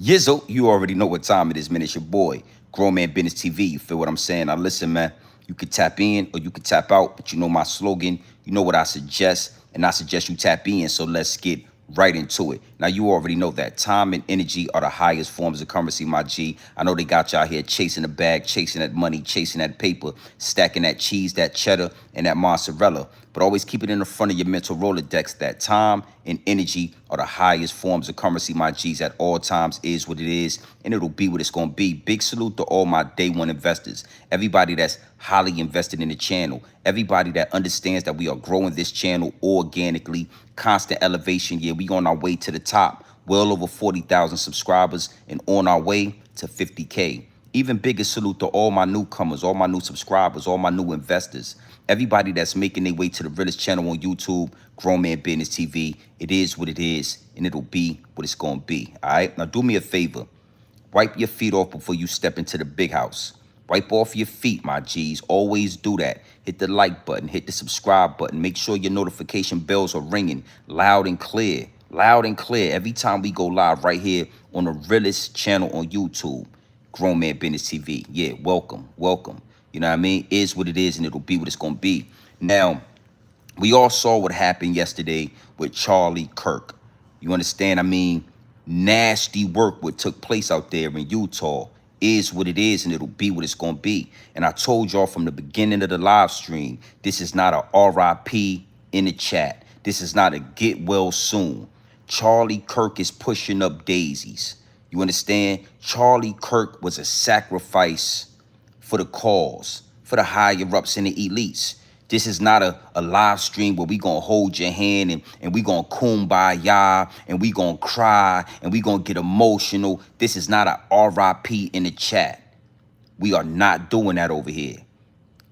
Yizzo, you already know what time it is, man. It's your boy, Grown Man Business TV. You feel what I'm saying? Now listen, man. You could tap in or you could tap out, but you know my slogan. You know what I suggest, and I suggest you tap in. So let's get right into it. Now you already know that time and energy are the highest forms of currency, my G. I know they got y'all here chasing the bag, chasing that money, chasing that paper, stacking that cheese, that cheddar, and that mozzarella. But always keep it in the front of your mental Rolodex that time and energy are the highest forms of currency, my G's, at all times is what it is, and it'll be what it's going to be. Big salute to all my day one investors, everybody that's highly invested in the channel, everybody that understands that we are growing this channel organically, constant elevation. Yeah, we on our way to the top, well over 40,000 subscribers and on our way to 50K. Even bigger salute to all my newcomers, all my new subscribers, all my new investors, everybody that's making their way to the Realest channel on YouTube, Grown Man Business TV. It is what it is, and it'll be what it's going to be. All right? Now, do me a favor. Wipe your feet off before you step into the big house. Wipe off your feet, my G's. Always do that. Hit the like button. Hit the subscribe button. Make sure your notification bells are ringing loud and clear. Loud and clear every time we go live right here on the Realest channel on YouTube. Grown Man Business TV. Yeah, welcome, welcome. You know what I mean? Is what it is, and it'll be what it's going to be. Now, we all saw what happened yesterday with Charlie Kirk. You understand? I mean, nasty work what took place out there in Utah is what it is, and it'll be what it's going to be. And I told y'all from the beginning of the live stream, this is not a RIP in the chat. This is not a get well soon. Charlie Kirk is pushing up daisies. You understand? Charlie Kirk was a sacrifice for the cause, for the higher ups and the elites. This is not a live stream where we gonna hold your hand and we gonna kumbaya and we gonna cry and we gonna get emotional. This is not a RIP in the chat. We are not doing that over here.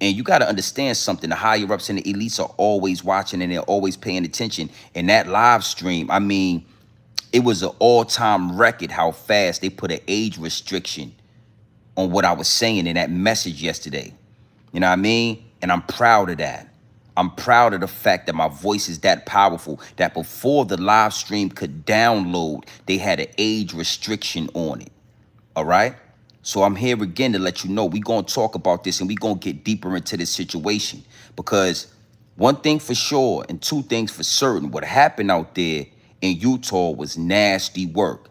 And you got to understand something. The higher ups and the elites are always watching and they're always paying attention. And that live stream, I mean, it was an all-time record how fast they put an age restriction on what I was saying in that message yesterday. You know what I mean? And I'm proud of that. I'm proud of the fact that my voice is that powerful, that before the live stream could download, they had an age restriction on it. All right? So I'm here again to let you know we're going to talk about this and we're going to get deeper into this situation. Because one thing for sure and two things for certain, what happened out there in Utah was nasty work.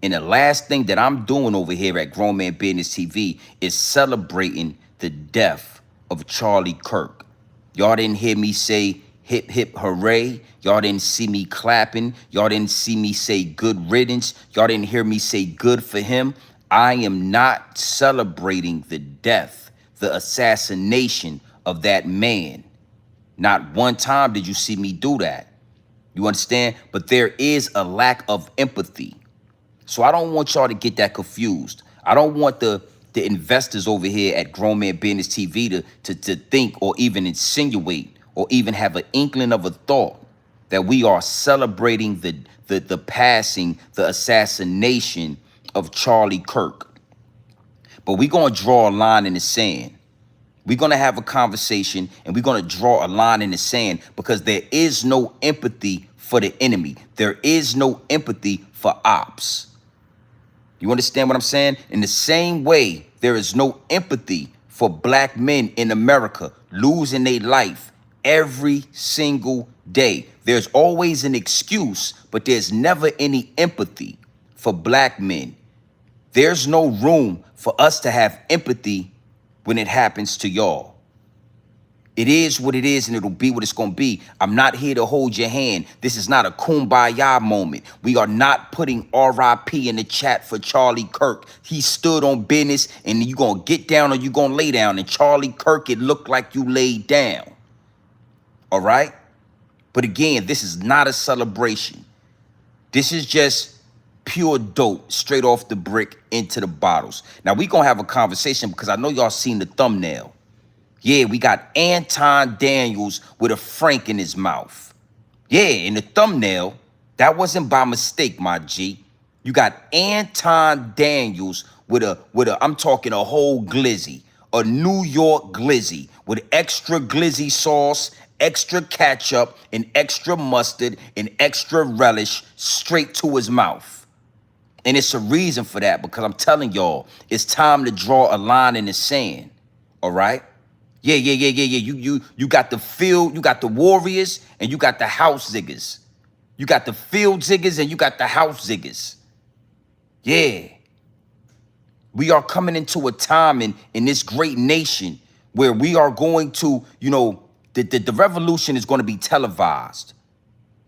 And the last thing that I'm doing over here at Grown Man Business TV is celebrating the death of Charlie Kirk. Y'all didn't hear me say hip, hip, hooray. Y'all didn't see me clapping. Y'all didn't see me say good riddance. Y'all didn't hear me say good for him. I am not celebrating the death, the assassination of that man. Not one time did you see me do that. You understand? But there is a lack of empathy. So I don't want y'all to get that confused. I don't want the investors over here at Grown Man Business TV to think or even insinuate or even have an inkling of a thought that we are celebrating the passing, the assassination of Charlie Kirk. But we're going to draw a line in the sand. We're going to have a conversation and we're going to draw a line in the sand because there is no empathy for the enemy. There is no empathy for ops. You understand what I'm saying? In the same way, there is no empathy for black men in America losing their life every single day. There's always an excuse, but there's never any empathy for black men. There's no room for us to have empathy when it happens to y'all. It is what it is, and it'll be what it's going to be. I'm not here to hold your hand. This is not a kumbaya moment. We are not putting RIP in the chat for Charlie Kirk. He stood on business, and you going to get down or you going to lay down. And Charlie Kirk, it looked like you laid down. All right? But again, this is not a celebration. This is just pure dope straight off the brick into the bottles. Now, we're going to have a conversation because I know y'all seen the thumbnail. Yeah, we got Anton Daniels with a frank in his mouth. Yeah, in the thumbnail, that wasn't by mistake, my G. You got Anton Daniels with a I'm talking a whole glizzy, a New York glizzy with extra glizzy sauce, extra ketchup, and extra mustard, and extra relish straight to his mouth. And it's a reason for that, because I'm telling y'all, it's time to draw a line in the sand. All right? Yeah. You got the field, you got the warriors, and you got the house ziggers. You got the field ziggers and you got the house ziggers. Yeah. We are coming into a time in this great nation where we are going to, the revolution is going to be televised.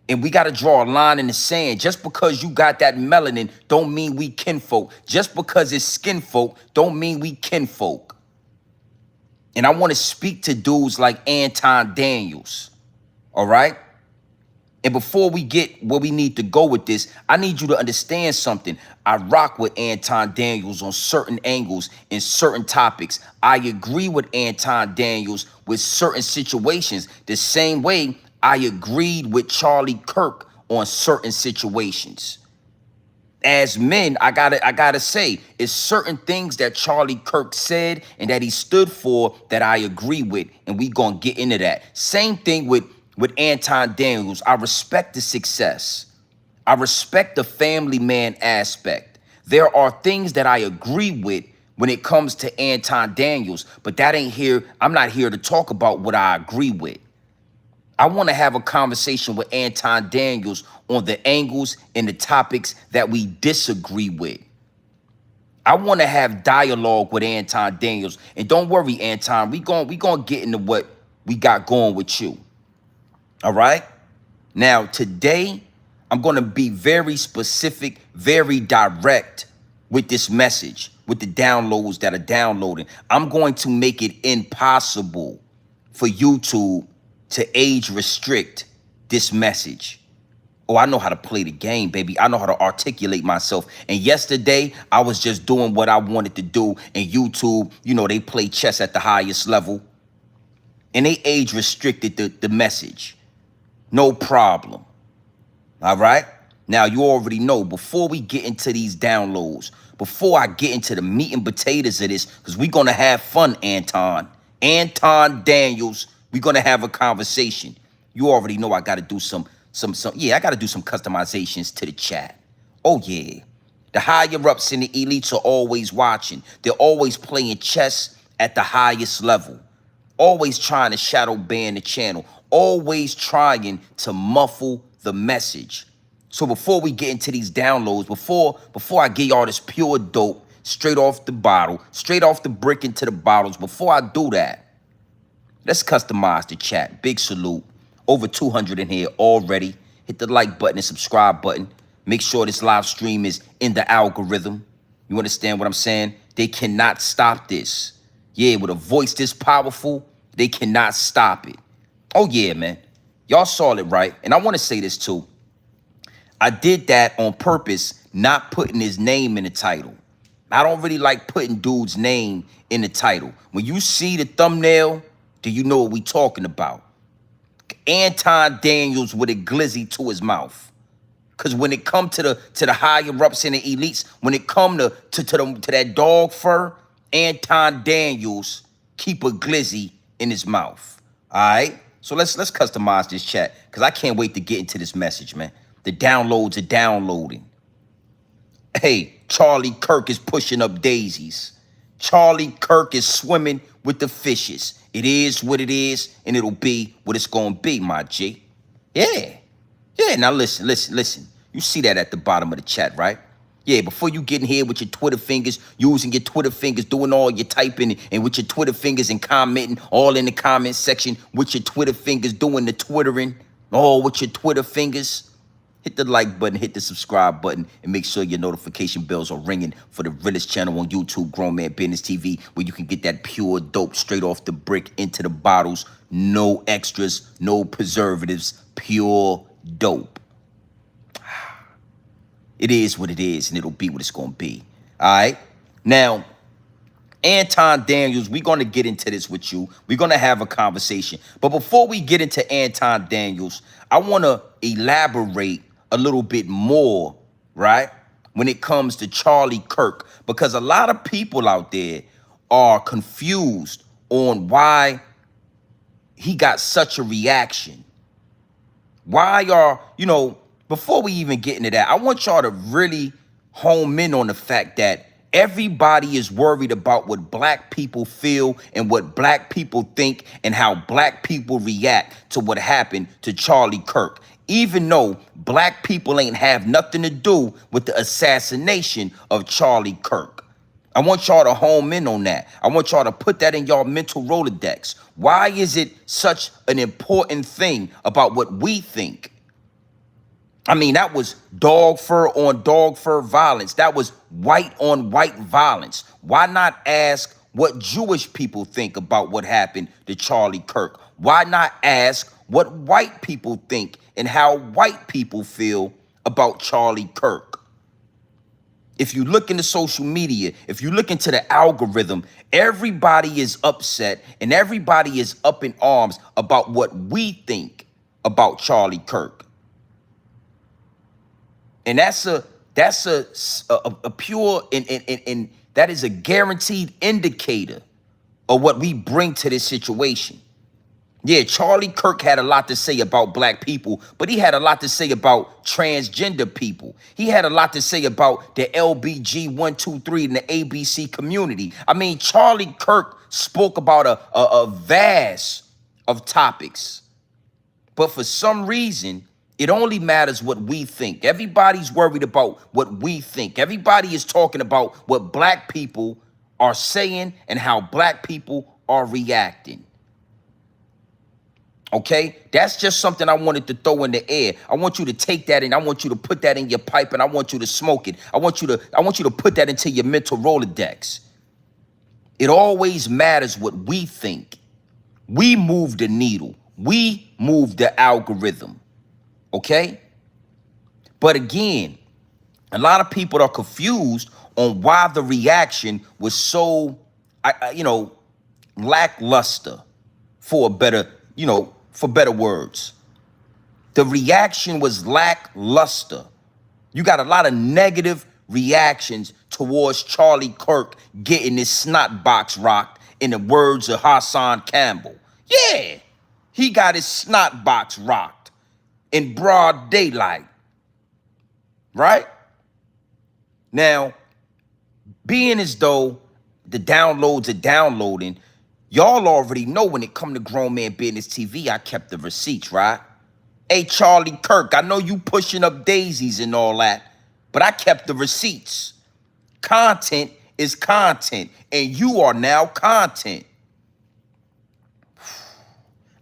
And we got to draw a line in the sand. Just because you got that melanin don't mean we kinfolk. Just because it's skin folk don't mean we kinfolk. And I want to speak to dudes like Anton Daniels. All right? And before we get where we need to go with this, I need you to understand something. I rock with Anton Daniels on certain angles in certain topics. I agree with Anton Daniels with certain situations, the same way I agreed with Charlie Kirk on certain situations. As men, I gotta say, it's certain things that Charlie Kirk said and that he stood for that I agree with, and we gonna get into that. Same thing with Anton Daniels. I respect the success. I respect the family man aspect. There are things that I agree with when it comes to Anton Daniels, but that ain't here. I'm not here to talk about what I agree with. I want to have a conversation with Anton Daniels on the angles and the topics that we disagree with. I want to have dialogue with Anton Daniels. And don't worry, Anton, we gonna get into what we got going with you. All right? Now, today, I'm going to be very specific, very direct with this message, with the downloads that are downloading. I'm going to make it impossible for YouTube to age restrict this message. Oh, I know how to play the game, baby. I know how to articulate myself. And yesterday, I was just doing what I wanted to do. And YouTube, they play chess at the highest level. And they age restricted the message. No problem. All right? Now, you already know, before we get into these downloads, before I get into the meat and potatoes of this, because we're going to have fun, Anton. Anton Daniels, we're going to have a conversation. You already know I got to do I got to do some customizations to the chat. Oh, yeah. The higher ups and the elites are always watching. They're always playing chess at the highest level. Always trying to shadow ban the channel. Always trying to muffle the message. So before we get into these downloads, before I give y'all this pure dope straight off the bottle, straight off the brick into the bottles, before I do that, let's customize the chat. Big salute. Over 200 in here already. Hit the like button and subscribe button. Make sure this live stream is in the algorithm. You understand what I'm saying? They cannot stop this. Yeah, with a voice this powerful, they cannot stop it. Oh, yeah, man. Y'all saw it, right? And I want to say this, too. I did that on purpose, not putting his name in the title. I don't really like putting dude's name in the title. When you see the thumbnail, do you know what we talking about? Anton Daniels with a glizzy to his mouth. Because when it come to the higher ups and the elites, when it come to that dog fur, Anton Daniels keep a glizzy in his mouth. All right? So let's customize this chat, because I can't wait to get into this message, man. The downloads are downloading. Hey, Charlie Kirk is pushing up daisies. Charlie Kirk is swimming with the fishes. It is what it is, and it'll be what it's going to be, my G. Yeah. Yeah, now listen. You see that at the bottom of the chat, right? Yeah, before you get in here with your Twitter fingers, using your Twitter fingers, doing all your typing, and with your Twitter fingers and commenting, all in the comment section, with your Twitter fingers, doing the Twittering, all with your Twitter fingers. Hit the like button, hit the subscribe button, and make sure your notification bells are ringing for the realest channel on YouTube, Grown Man Business TV, where you can get that pure dope straight off the brick into the bottles. No extras, no preservatives, pure dope. It is what it is, and it'll be what it's going to be. All right? Now, Anton Daniels, we're going to get into this with you. We're going to have a conversation. But before we get into Anton Daniels, I want to elaborate a little bit more, right, when it comes to Charlie Kirk, because a lot of people out there are confused on why he got such a reaction. Why are, before we even get into that, I want y'all to really home in on the fact that everybody is worried about what black people feel and what black people think and how black people react to what happened to Charlie Kirk, even though black people ain't have nothing to do with the assassination of Charlie Kirk. I want y'all to home in on that. I want y'all to put that in y'all mental Rolodex. Why is it such an important thing about what we think? I mean, that was dog fur on dog fur violence. That was white on white violence. Why not ask what Jewish people think about what happened to Charlie Kirk? Why not ask what white people think and how white people feel about Charlie Kirk? If you look into social media, if you look into the algorithm, everybody is upset and everybody is up in arms about what we think about Charlie Kirk. And that's a pure and that is a guaranteed indicator of what we bring to this situation. Yeah, Charlie Kirk had a lot to say about black people, but he had a lot to say about transgender people. He had a lot to say about the LBG 123 and the ABC community. I mean, Charlie Kirk spoke about a vast of topics, but for some reason, it only matters what we think. Everybody's worried about what we think. Everybody is talking about what black people are saying and how black people are reacting. Okay, that's just something I wanted to throw in the air. I want you to take that and I want you to put that in your pipe and I want you to smoke it. I want you to put that into your mental Rolodex. It always matters what we think. We move the needle. We move the algorithm. Okay? But again, a lot of people are confused on why the reaction was so, lackluster, for better words. The reaction was lackluster. You got a lot of negative reactions towards Charlie Kirk getting his snot box rocked, in the words of Hassan Campbell. Yeah, he got his snot box rocked in broad daylight, right? Now, being as though the downloads are downloading, y'all already know when it come to Grown Man Business TV, I kept the receipts, right? Hey, Charlie Kirk, I know you pushing up daisies and all that, but I kept the receipts. Content is content, and you are now content.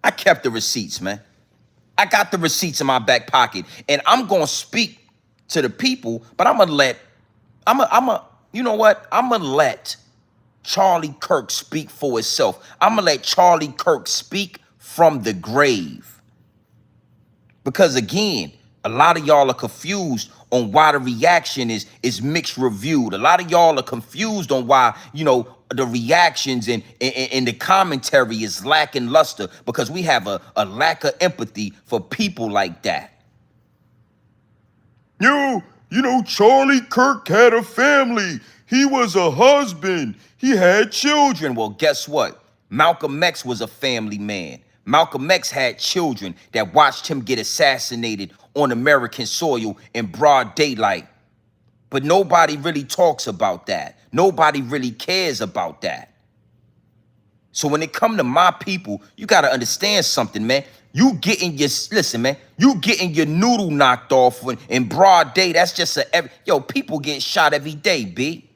I kept the receipts, man. I got the receipts in my back pocket, and I'm gonna speak to the people, but I'm gonna let Charlie Kirk speak for itself. I'm gonna let Charlie Kirk speak from the grave. Because again, a lot of y'all are confused on why the reaction is mixed reviewed. A lot of y'all are confused on why, the reactions and the commentary is lacking luster, because we have a lack of empathy for people like that. Charlie Kirk had a family. He was a husband. He had children. Well, guess what? Malcolm X was a family man. Malcolm X had children that watched him get assassinated on American soil in broad daylight. But nobody really talks about that. Nobody really cares about that. So when it come to my people, you got to understand something, man. You getting your noodle knocked off in broad day. That's just people get shot every day, B.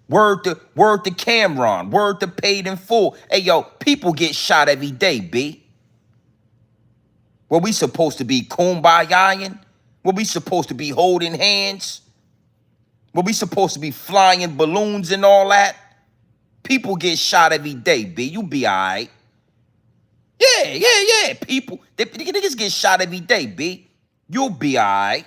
Word to Cameron, word to Paid in Full. Hey, people get shot every day, B. What we supposed to be kumbayaing? What we supposed to be holding hands? What we supposed to be flying balloons and all that? People get shot every day, B. You be all right. Yeah. People, niggas get shot every day, B. You'll be all right.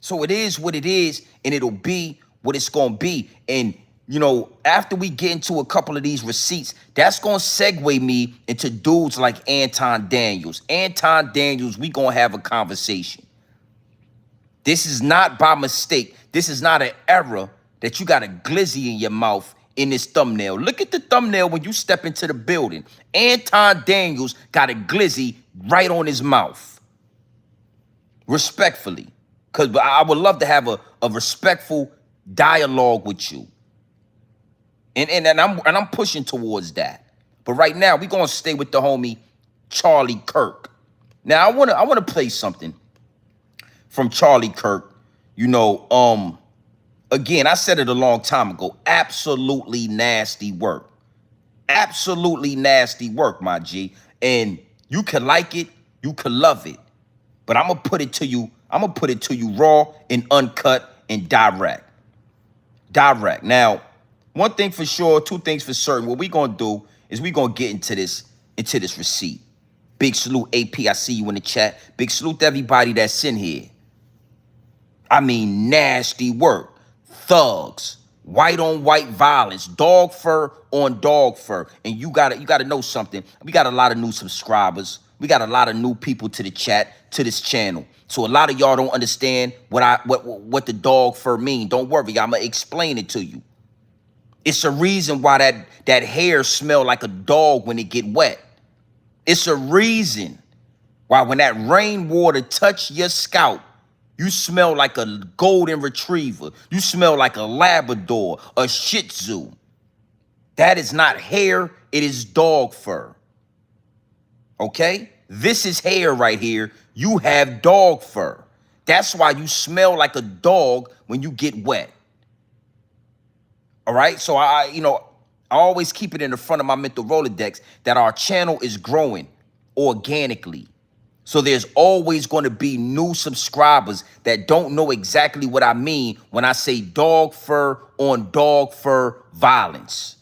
So it is what it is, and it'll be what it's going to be. And, after we get into a couple of these receipts, that's going to segue me into dudes like Anton Daniels. Anton Daniels, we going to have a conversation. This is not by mistake. This is not an error that you got a glizzy in your mouth in this thumbnail. Look at the thumbnail when you step into the building. Anton Daniels got a glizzy right on his mouth. Respectfully. Because I would love to have a respectful dialogue with you. And I'm pushing towards that. But right now, we're gonna stay with the homie Charlie Kirk. Now I wanna play something from Charlie Kirk. You know, again, I said it a long time ago. Absolutely nasty work. Absolutely nasty work, my G. And you can like it, you can love it. But I'm gonna put it to you, raw and uncut and direct. Direct. Now, one thing for sure, two things for certain. What we gonna do is we gonna get into this receipt. Big salute, AP. I see you in the chat. Big salute to everybody that's in here. I mean, nasty work. Thugs, white on white violence, dog fur on dog fur. And you gotta know something. We got a lot of new subscribers. We got a lot of new people to the chat, to this channel. So a lot of y'all don't understand what the dog fur mean. Don't worry, I'ma explain it to you. It's a reason why that hair smell like a dog when it get wet. It's a reason why when that rainwater touch your scalp, you smell like a golden retriever. You smell like a Labrador, a Shih Tzu. That is not hair, it is dog fur. Okay? This is hair right here. You have dog fur. That's why you smell like a dog when you get wet. All right? So I always keep it in the front of my mental Rolodex that our channel is growing organically. So there's always going to be new subscribers that don't know exactly what I mean when I say dog fur on dog fur violence.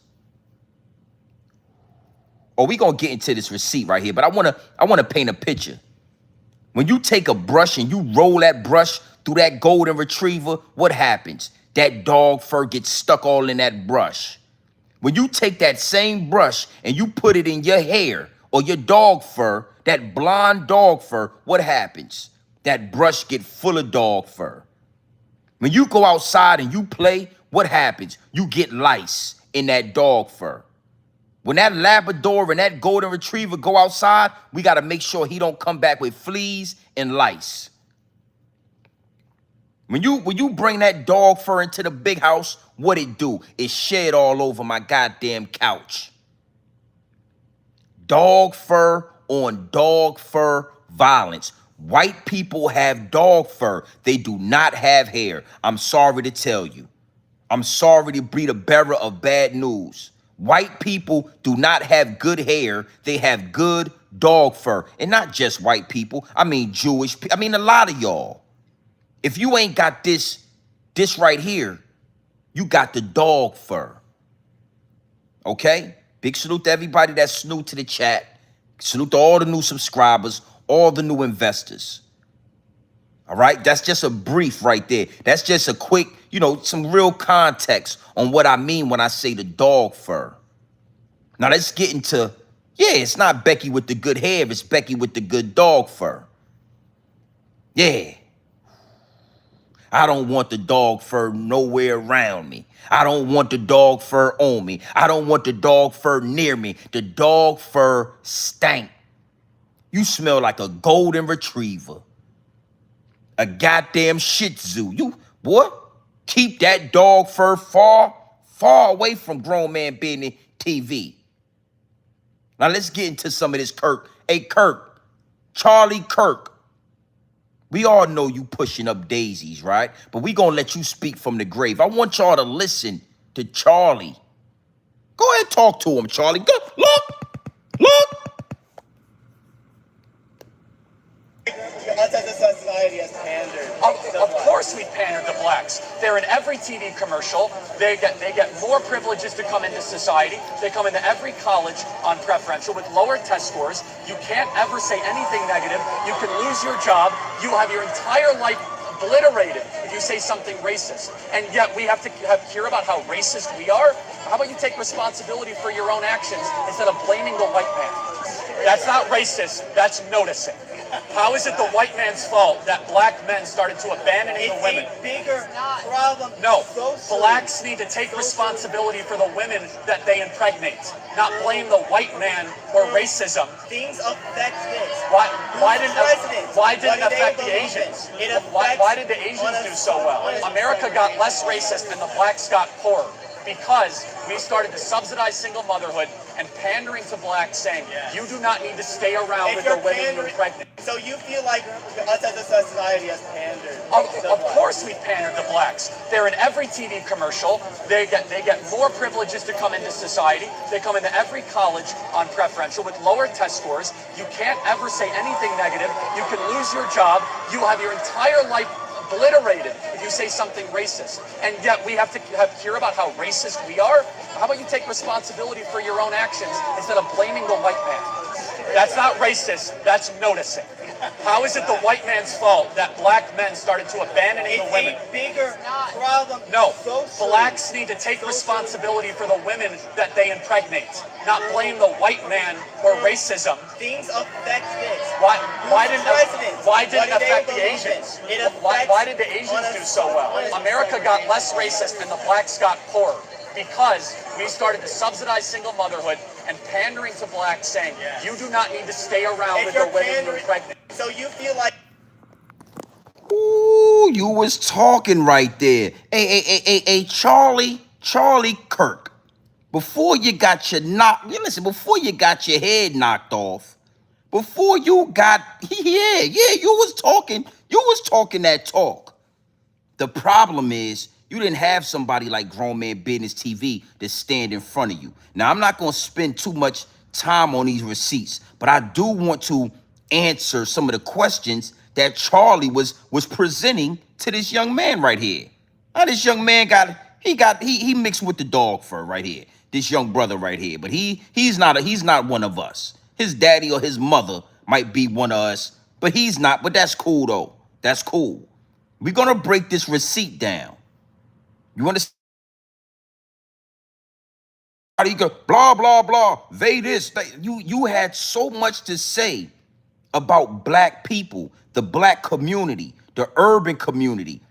Or we going to get into this receipt right here, but I want to paint a picture. When you take a brush and you roll that brush through that golden retriever, what happens? That dog fur gets stuck all in that brush. When you take that same brush and you put it in your hair or your dog fur, that blonde dog fur, what happens? That brush get full of dog fur. When you go outside and you play, what happens? You get lice in that dog fur. When that Labrador and that golden retriever go outside, we got to make sure he don't come back with fleas and lice. When you bring that dog fur into the big house, what it do? It shed all over my goddamn couch. Dog fur on dog fur violence. White people have dog fur. They do not have hair. I'm sorry to tell you. I'm sorry to be the bearer of bad news. White people do not have good hair. They have good dog fur. And not just white people. I mean Jewish people. I mean a lot of y'all. If you ain't got this right here, you got the dog fur. Okay? Big salute to everybody that's new to the chat. Salute to all the new subscribers, all the new investors. All right? That's just a brief right there. That's just a quick, some real context on what I mean when I say the dog fur. Now let's get into, it's not Becky with the good hair, it's Becky with the good dog fur. Yeah. I don't want the dog fur nowhere around me. I don't want the dog fur on me. I don't want the dog fur near me. The dog fur stank. You smell like a golden retriever. A goddamn Shih Tzu. Keep that dog fur far away from Grown Man Business TV. Now let's get into some of this Kirk. Hey, Kirk. Charlie Kirk. We all know you pushing up daisies, right? But we gonna let you speak from the grave. I want y'all to listen to Charlie. Go ahead, talk to him, Charlie. Go, look. Us as a society has pandered. Of course we pandered to blacks. They're in every TV commercial. They get more privileges to come into society. They come into every college on preferential with lower test scores. You can't ever say anything negative. You can lose your job. You have your entire life obliterated if you say something racist. And yet we have to hear about how racist we are. How about you take responsibility for your own actions instead of blaming the white man? That's not racist. That's noticing. How is it the white man's fault that black men started to abandon the women? It's a bigger problem. No, Socially. blacks need to take responsibility for the women that they impregnate, not blame the white man or racism. Things affect this. Why didn't it affect the believe Asians? It Why did the Asians do so well? America got less racist and the blacks got poorer because we started to subsidize single motherhood and pandering to blacks, saying you do not need to stay around with the women you impregnate. So you feel like us as a society has pandered? Of course we pander to blacks. They're in every TV commercial. They get more privileges to come into society. They come into every college on preferential with lower test scores. You can't ever say anything negative. You can lose your job. You have your entire life obliterated if you say something racist. And yet we have to hear about how racist we are. How about you take responsibility for your own actions instead of blaming the white man? That's not racist, that's noticing. How is it the white man's fault that black men started to abandon the women? It's a bigger problem. No, Socially. blacks need to take responsibility for the women that they impregnate, not blame the white man or racism. Things affect this. Why didn't it affect the believe Asians? It Why did the Asians do so well? America got less racist and the blacks got poorer because we started to subsidize single motherhood and pandering to blacks, saying you do not need to stay around with the women you impregnate. So you feel like Ooh, you was talking right there. Hey, Charlie Kirk. Before you got before you got your head knocked off, before you got, you was talking that talk. The problem is you didn't have somebody like Grown Man Business TV to stand in front of you. Now, I'm not going to spend too much time on these receipts, but I do want to answer some of the questions that Charlie was presenting to this young man right here. Now, this young man he mixed with the dog fur right here. This young brother right here, but he's not one of us. His daddy or his mother might be one of us, but he's not. But that's cool though. That's cool. We're gonna break this receipt down. You understand? You go blah blah blah. They this. You had so much to say about black people, the black community, the urban community.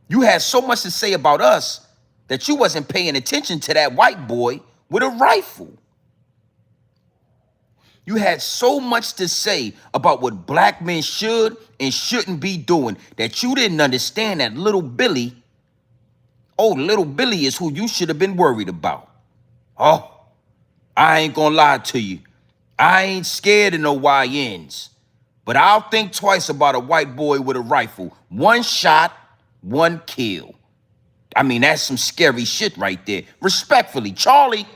You had so much to say about us that you wasn't paying attention to that white boy with a rifle. You had so much to say about what black men should and shouldn't be doing that you didn't understand that little Billy is who you should have been worried about. Oh, I ain't gonna lie to you. I ain't scared of no YNs, but I'll think twice about a white boy with a rifle. One shot, one kill. I mean, that's some scary shit right there. Respectfully, Charlie,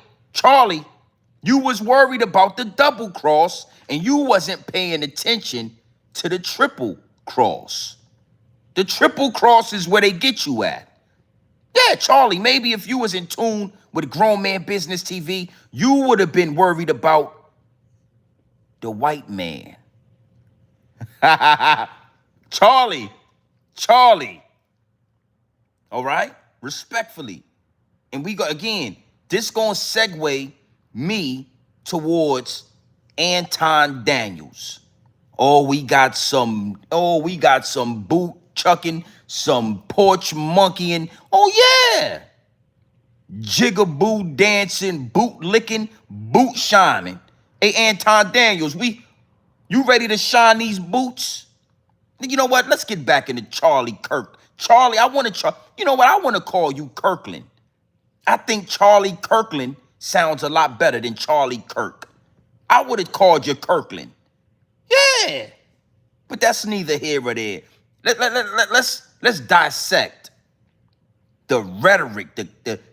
you was worried about the double cross and you wasn't paying attention to the triple cross. The triple cross is where they get you at. Yeah, Charlie, maybe if you was in tune with Grown Man Business TV, you would have been worried about the white man. Charlie. All right? Respectfully. And we go again, this gonna segue me towards Anton Daniels. We got some boot chucking, some porch monkeying. Oh yeah. Jigaboo dancing, boot licking, boot shining. Hey, Anton Daniels, you ready to shine these boots? You know what? Let's get back into Charlie Kirk. Charlie, I want to call you Kirkland. I think Charlie Kirkland sounds a lot better than Charlie Kirk. I would have called you Kirkland. Yeah. But that's neither here or there. Let's dissect the rhetoric, the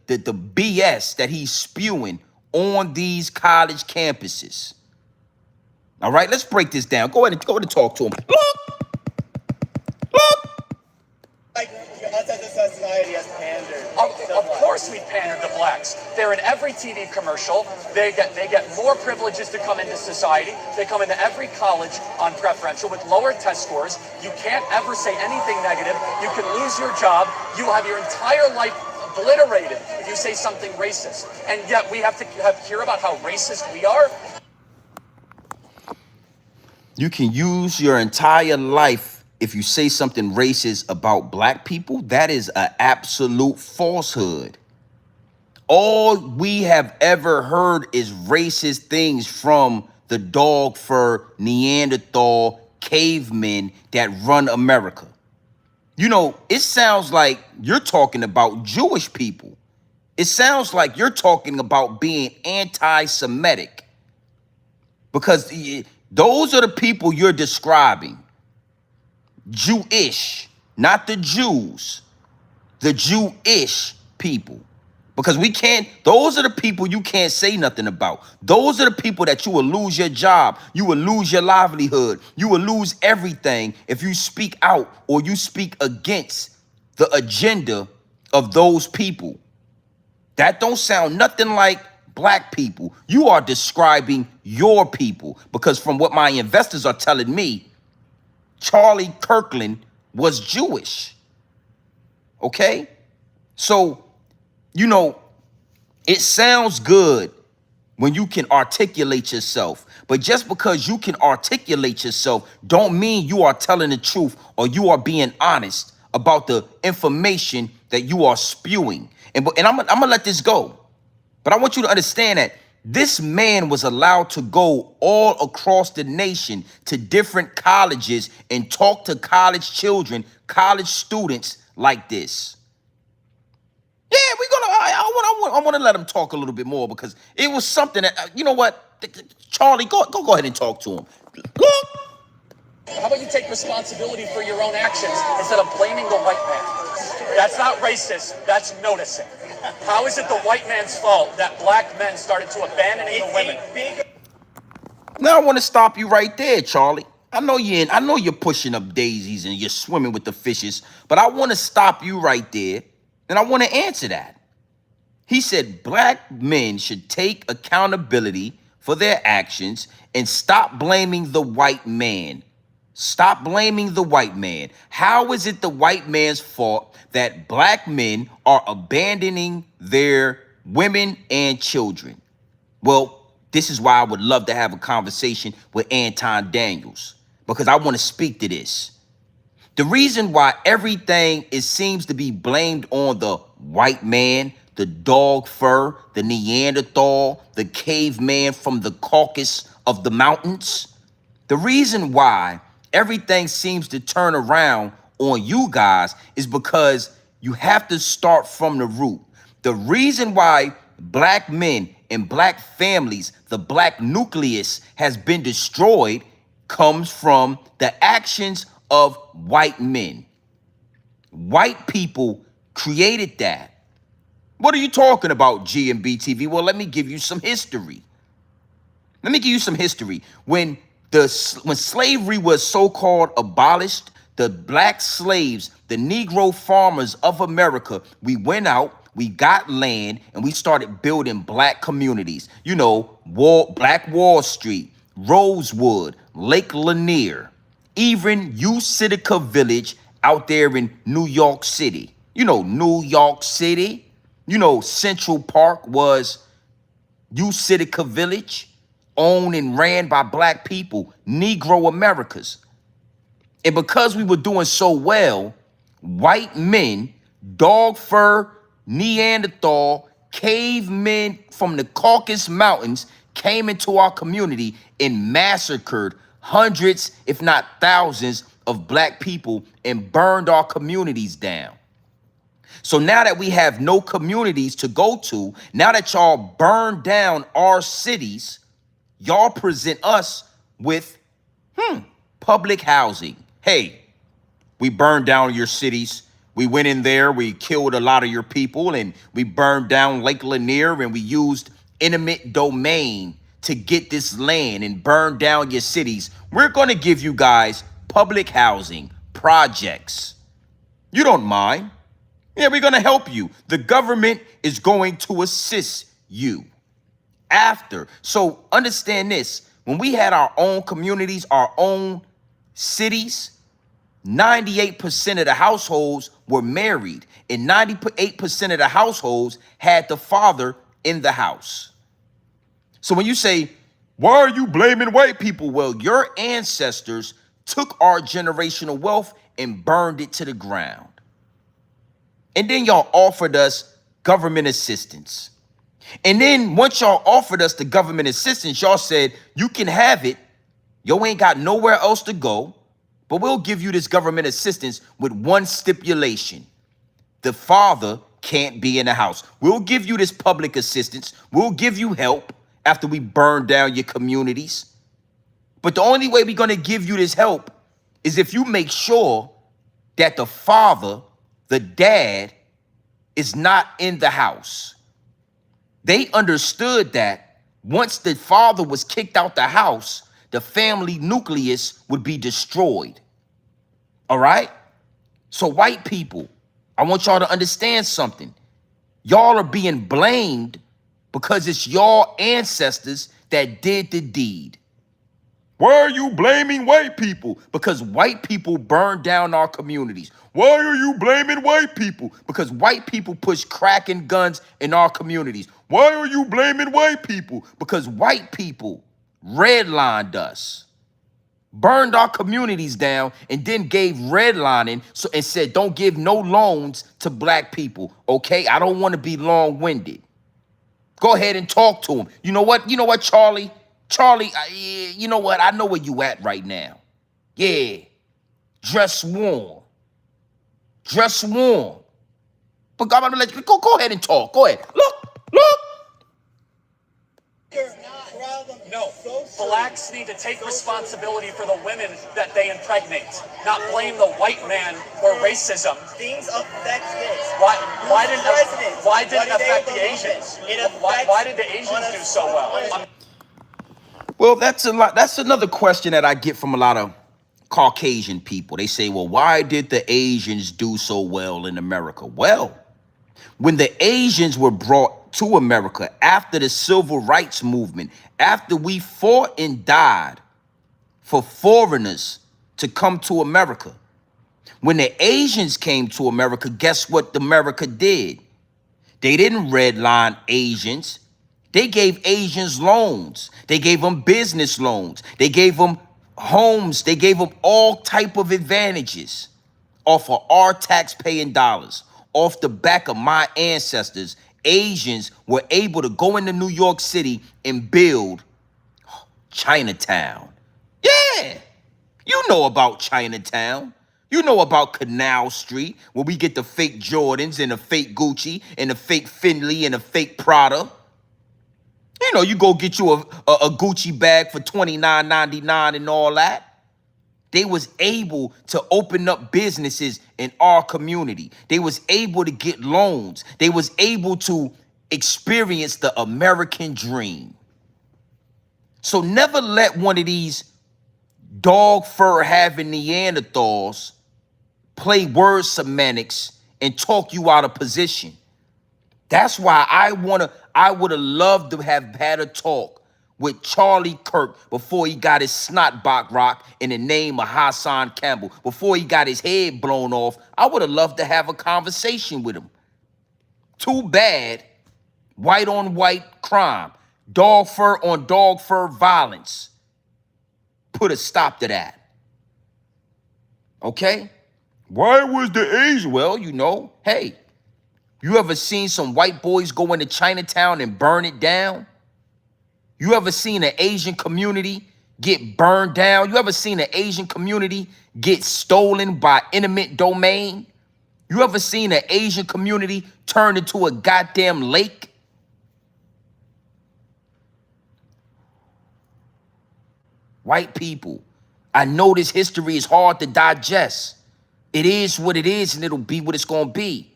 BS that he's spewing on these college campuses. All right, let's break this down. Go ahead and talk to him. like us as a society has pandered. Of course we pander to blacks. They're in every TV commercial. They get more privileges to come into society. They come into every college on preferential with lower test scores. You can't ever say anything negative. You can lose your job. You have your entire life obliterated if you say something racist. And yet we have to hear about how racist we are. You can use your entire life if you say something racist about black people. That is an absolute falsehood. All we have ever heard is racist things from the dog fur, Neanderthal, cavemen that run America. You know, it sounds like you're talking about Jewish people. It sounds like you're talking about being anti-Semitic, because those are the people you're describing. Jewish, not the Jews, the Jewish people. Because we can't, those are the people you can't say nothing about. Those are the people that you will lose your job. You will lose your livelihood. You will lose everything if you speak out or you speak against the agenda of those people. That don't sound nothing like black people. You are describing your people, because from what my investors are telling me, Charlie Kirkland was Jewish. Okay? So, you know, it sounds good when you can articulate yourself, but just because you can articulate yourself don't mean you are telling the truth or you are being honest about the information that you are spewing. And I'm gonna let this go, but I want you to understand that this man was allowed to go all across the nation to different colleges and talk to college children, college students like this. Yeah, I want to let him talk a little bit more, because it was something that, you know what, Charlie, go ahead and talk to him. Look. How about you take responsibility for your own actions instead of blaming the white man? That's not racist, that's noticing. How is it the white man's fault that black men started to abandon the women? Now I want to stop you right there, Charlie. I know you're pushing up daisies and you're swimming with the fishes, but I want to stop you right there, and I want to answer that. He said black men should take accountability for their actions and stop blaming the white man. Stop blaming the white man. How is it the white man's fault that black men are abandoning their women and children? Well, this is why I would love to have a conversation with Anton Daniels, because I want to speak to this. The reason why everything seems to be blamed on the white man, the dog fur, the Neanderthal, the caveman from the Caucasus of the mountains, the reason why everything seems to turn around on you guys is because you have to start from the root. The reason why black men and black families, the black nucleus, has been destroyed comes from the actions of white men. White people created that. What are you talking about, GMB TV? Well, let me give you some history. When slavery was so-called abolished, the black slaves, the Negro farmers of America, we went out, we got land, and we started building black communities. You know, Black Wall Street, Rosewood, Lake Lanier, even Utica Village out there in New York City. You know, New York City. You know, Central Park was Utica Village, owned and ran by black people, Negro Americas. And because we were doing so well, white men, dog fur, Neanderthal, cavemen from the Caucasus Mountains came into our community and massacred hundreds, if not thousands, of black people and burned our communities down. So now that we have no communities to go to, now that y'all burned down our cities, y'all present us with public housing. Hey, we burned down your cities. We went in there, we killed a lot of your people, and we burned down Lake Lanier, and we used eminent domain to get this land and burn down your cities. We're going to give you guys public housing projects. You don't mind. Yeah, we're going to help you. The government is going to assist you after. So understand this. When we had our own communities, our own cities, 98% of the households were married, and 98% of the households had the father in the house. So when you say Why are you blaming white people? Well, your ancestors took our generational wealth and burned it to the ground. And then y'all offered us government assistance. And then once y'all offered us the government assistance, y'all said, you can have it. Yo ain't got nowhere else to go, but we'll give you this government assistance with one stipulation. The father can't be in the house. We'll give you this public assistance. We'll give you help after we burn down your communities. But the only way we're going to give you this help is if you make sure that the father, the dad, is not in the house. They understood that once the father was kicked out the house, the family nucleus would be destroyed. All right? So white people, I want y'all to understand something. Y'all are being blamed because it's your ancestors that did the deed. Why are you blaming white people? Because white people burned down our communities. Why are you blaming white people? Because white people push crack and guns in our communities. Why are you blaming white people? Because white people redlined us, burned our communities down, and then gave redlining and said, don't give no loans to black people. Okay, I don't want to be long-winded. Go ahead and talk to him. You know what? You know what, Charlie? Charlie, you know what? I know where you at right now. Yeah, dress warm. Dress warm. But I'm gonna let you go ahead and talk. Go ahead. Look. No, blacks need to take responsibility for the women that they impregnate, not blame the white man for racism. Things affect this. Why didn't it affect the Asians? Why did the Asians do so well? Well, that's another question that I get from a lot of Caucasian people. They say, well, why did the Asians do so well in America? Well, when the Asians were brought to America after the civil rights movement, after we fought and died for foreigners to come to America, when the Asians came to America, guess what America did? They didn't redline Asians. They gave Asians loans. They gave them business loans. They gave them homes. They gave them all type of advantages off of our tax-paying dollars. Off the back of my ancestors, Asians were able to go into New York City and build Chinatown. Yeah, you know about Chinatown. You know about Canal Street, where we get the fake Jordans and the fake Gucci and the fake Finley and the fake Prada. You know, you go get you a Gucci bag for $29.99 and all that. They was able to open up businesses in our community. They was able to get loans. They was able to experience the American dream. So never let one of these dog fur having Neanderthals play word semantics and talk you out of position. That's why I would have loved to have had a talk with Charlie Kirk before he got his snot box rock in the name of Hassan Campbell, before he got his head blown off. I would have loved to have a conversation with him. Too bad, white on white crime, dog fur on dog fur violence. Put a stop to that. Okay? Why was the Asian? Well, you know, hey, you ever seen some white boys go into Chinatown and burn it down? You ever seen an Asian community get burned down? You ever seen an Asian community get stolen by eminent domain? You ever seen an Asian community turn into a goddamn lake? White people, I know this history is hard to digest. It is what it is, and it'll be what it's gonna be.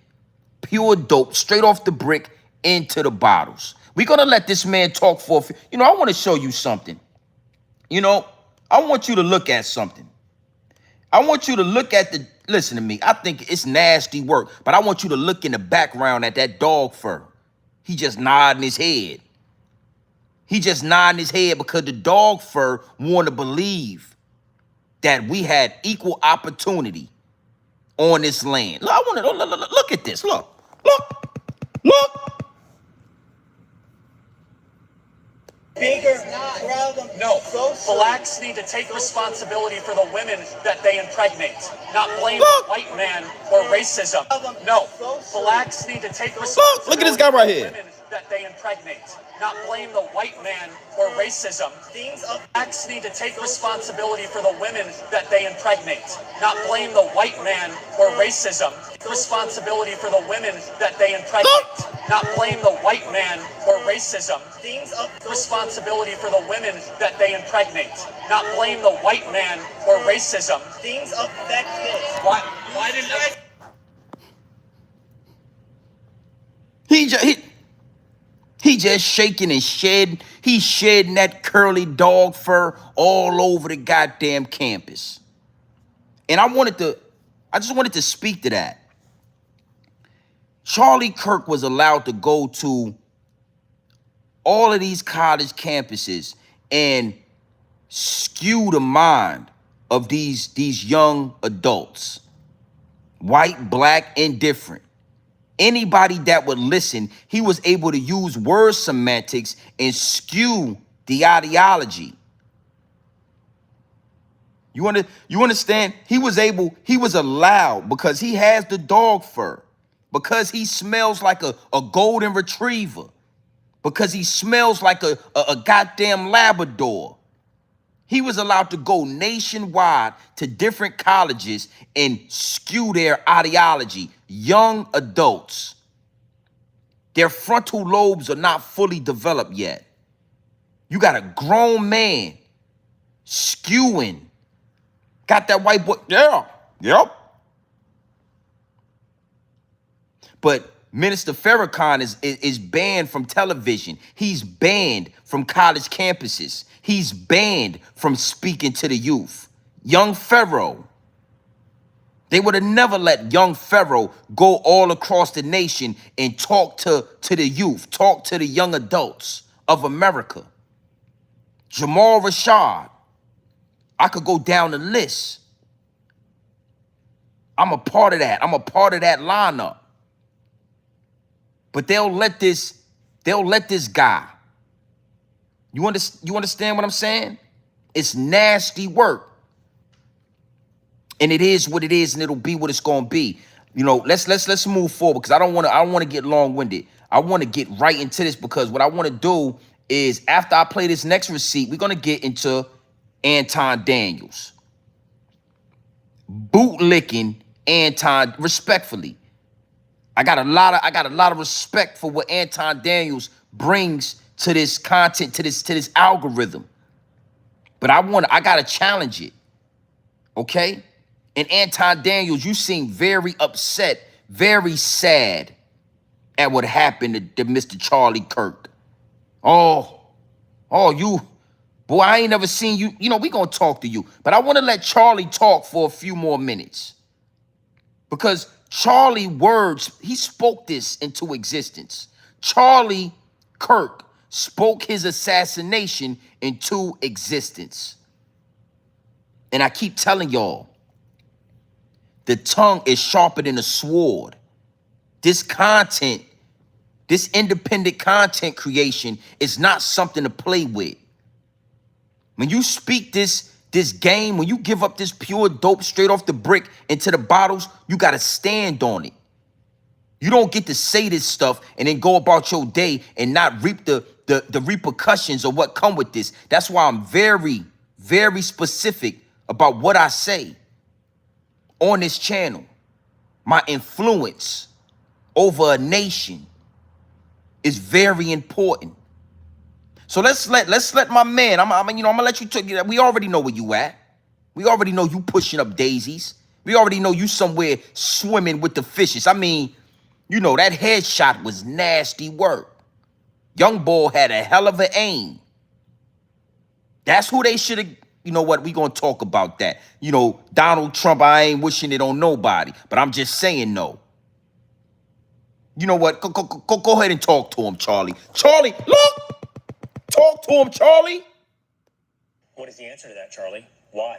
Pure dope, straight off the brick into the bottles. We're going to let this man talk for a few. You know, I want to show you something. You know, I want you to look at something. I want you to look at the, listen to me, I think it's nasty work, but I want you to look in the background at that dog fur. He just nodding his head. He just nodding his head because the dog fur want to believe that we had equal opportunity on this land. Look, I want to look at this. Look. bigger problem. No, Socially. blacks need to take responsibility for the women that they impregnate, not blame Look! the white man or racism. No, blacks need to take Look responsibility at this guy right for the here. women that they impregnate, not blame the white man or racism. Blacks need to take responsibility for the women that they impregnate, not blame the white man or racism. Responsibility for the women that they impregnate, not blame the white man or racism. Responsibility for the women that they impregnate, not blame the white man or racism. Things affect this. Why didn't I? He just shaking and shedding. He's shedding that curly dog fur all over the goddamn campus. And I just wanted to speak to that. Charlie Kirk was allowed to go to all of these college campuses and skew the mind of these young adults, white, black, indifferent. Anybody that would listen, he was able to use word semantics and skew the ideology. You understand? He was allowed because he has the dog fur, because he smells like a golden retriever, because he smells like a goddamn Labrador. He was allowed to go nationwide to different colleges and skew their ideology. Young adults. Their frontal lobes are not fully developed yet. You got a grown man skewing. Got that white boy. Yeah. Yep. But Minister Farrakhan is banned from television. He's banned from college campuses. He's banned from speaking to the youth. Young Pharaoh. They would have never let young Pharaoh go all across the nation and talk to the youth, talk to the young adults of America. Jamal Rashad. I could go down the list. I'm a part of that. I'm a part of that lineup. But they'll let this guy. You understand what I'm saying? It's nasty work. And it is what it is, and it'll be what it's gonna be. You know, let's move forward, because I don't want to get long-winded. I want to get right into this, because what I want to do is, after I play this next receipt, we're gonna get into Anton Daniels. Bootlicking Anton, respectfully. I got a lot of respect for what Anton Daniels brings to this content, to this algorithm. But I gotta challenge it. Okay? And Anton Daniels, you seem very upset, very sad at what happened to Mr. Charlie Kirk. Oh, you, boy, I ain't never seen you. You know, we gonna talk to you. But I wanna let Charlie talk for a few more minutes. Because Charlie words, he spoke this into existence. Charlie Kirk spoke his assassination into existence. And I keep telling y'all, the tongue is sharper than a sword. This content, this independent content creation is not something to play with. When you speak this game, when you give up this pure dope straight off the brick into the bottles, you got to stand on it. You don't get to say this stuff and then go about your day and not reap the repercussions of what come with this. That's why I'm very, very specific about what I say on this channel. My influence over a nation is very important. So let's let my man. I'm gonna let you take it. We already know where you at. We already know you pushing up daisies. We already know you somewhere swimming with the fishes. I mean, you know, that headshot was nasty work. Young boy had a hell of an aim. That's who they should have. You know what? We gonna talk about that. You know, Donald Trump, I ain't wishing it on nobody, but I'm just saying no. You know what? Go ahead and talk to him, Charlie. Charlie, look! Talk to him, Charlie. What is the answer to that, Charlie? Why?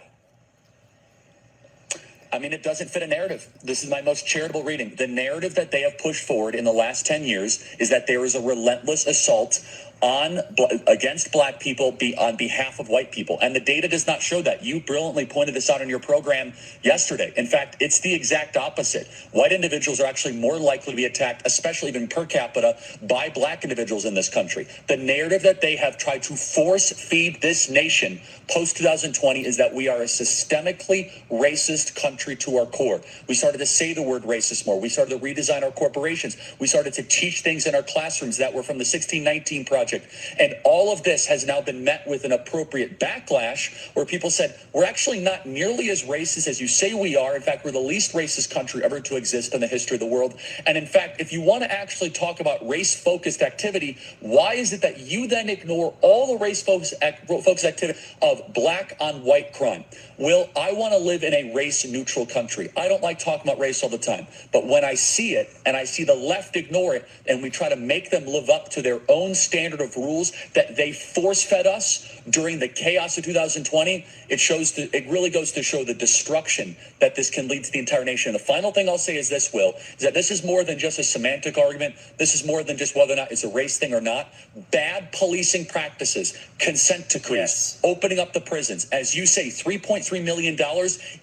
I mean, it doesn't fit a narrative. This is my most charitable reading. The narrative that they have pushed forward in the last 10 years is that there is a relentless assault against black people on behalf of white people. And the data does not show that. You brilliantly pointed this out in your program yesterday. In fact, it's the exact opposite. White individuals are actually more likely to be attacked, especially even per capita, by black individuals in this country. The narrative that they have tried to force feed this nation post 2020 is that we are a systemically racist country to our core. We started to say the word racist more. We started to redesign our corporations. We started to teach things in our classrooms that were from the 1619 Project. And all of this has now been met with an appropriate backlash where people said, we're actually not nearly as racist as you say we are. In fact, we're the least racist country ever to exist in the history of the world. And in fact, if you want to actually talk about race-focused activity, why is it that you then ignore all the race-focused activity of black on white crime? Will, I want to live in a race-neutral country. I don't like talking about race all the time. But when I see it, and I see the left ignore it, and we try to make them live up to their own standard of rules that they force-fed us during the chaos of 2020, it really goes to show the destruction that this can lead to the entire nation. And the final thing I'll say is this, Will, is that this is more than just a semantic argument. This is more than just whether or not it's a race thing or not. Bad policing practices, consent decrees, opening up the prisons. As you say, $3.3 million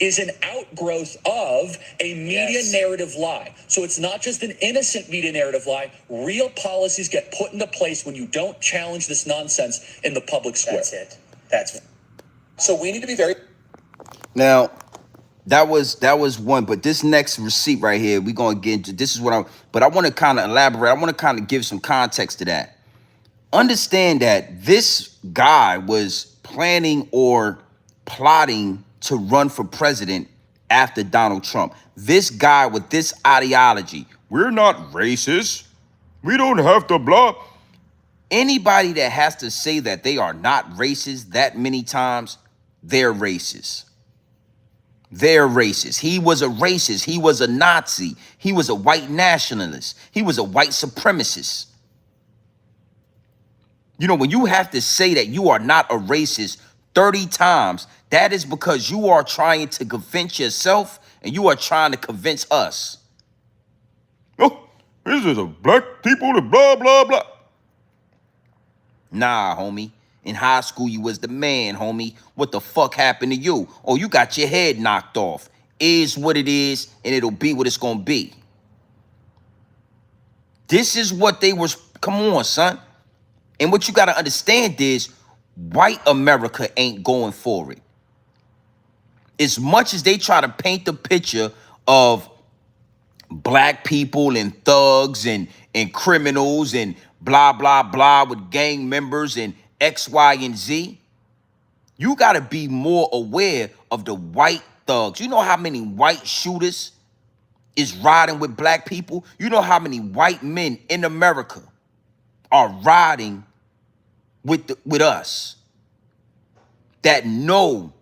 is an outgrowth of a media narrative lie. So it's not just an innocent media narrative lie. Real policies get put into place when you don't challenge this nonsense in the public square. That's it. So we need to be very... Now, that was one, but this next receipt right here, we're going to get into, this is what but I want to kind of elaborate. I want to kind of give some context to that. Understand that this guy was planning or plotting to run for president after Donald Trump. This guy with this ideology, we're not racist. We don't have to blah. Anybody that has to say that they are not racist that many times, they're racist. They're racist. He was a racist. He was a Nazi. He was a white nationalist. He was a white supremacist. You know, when you have to say that you are not a racist 30 times, that is because you are trying to convince yourself and you are trying to convince us. Oh, this is a black people, the blah, blah, blah. Nah, homie. In high school, you was the man, homie. What the fuck happened to you? Oh, you got your head knocked off. Is what it is, and it'll be what it's gonna be. This is what they was, come on, son. And what you gotta understand is, white America ain't going for it. As much as they try to paint the picture of black people and thugs and criminals and blah, blah, blah with gang members and X, Y, and Z, you got to be more aware of the white thugs. You know how many white shooters is riding with black people? You know how many white men in America are riding with us that know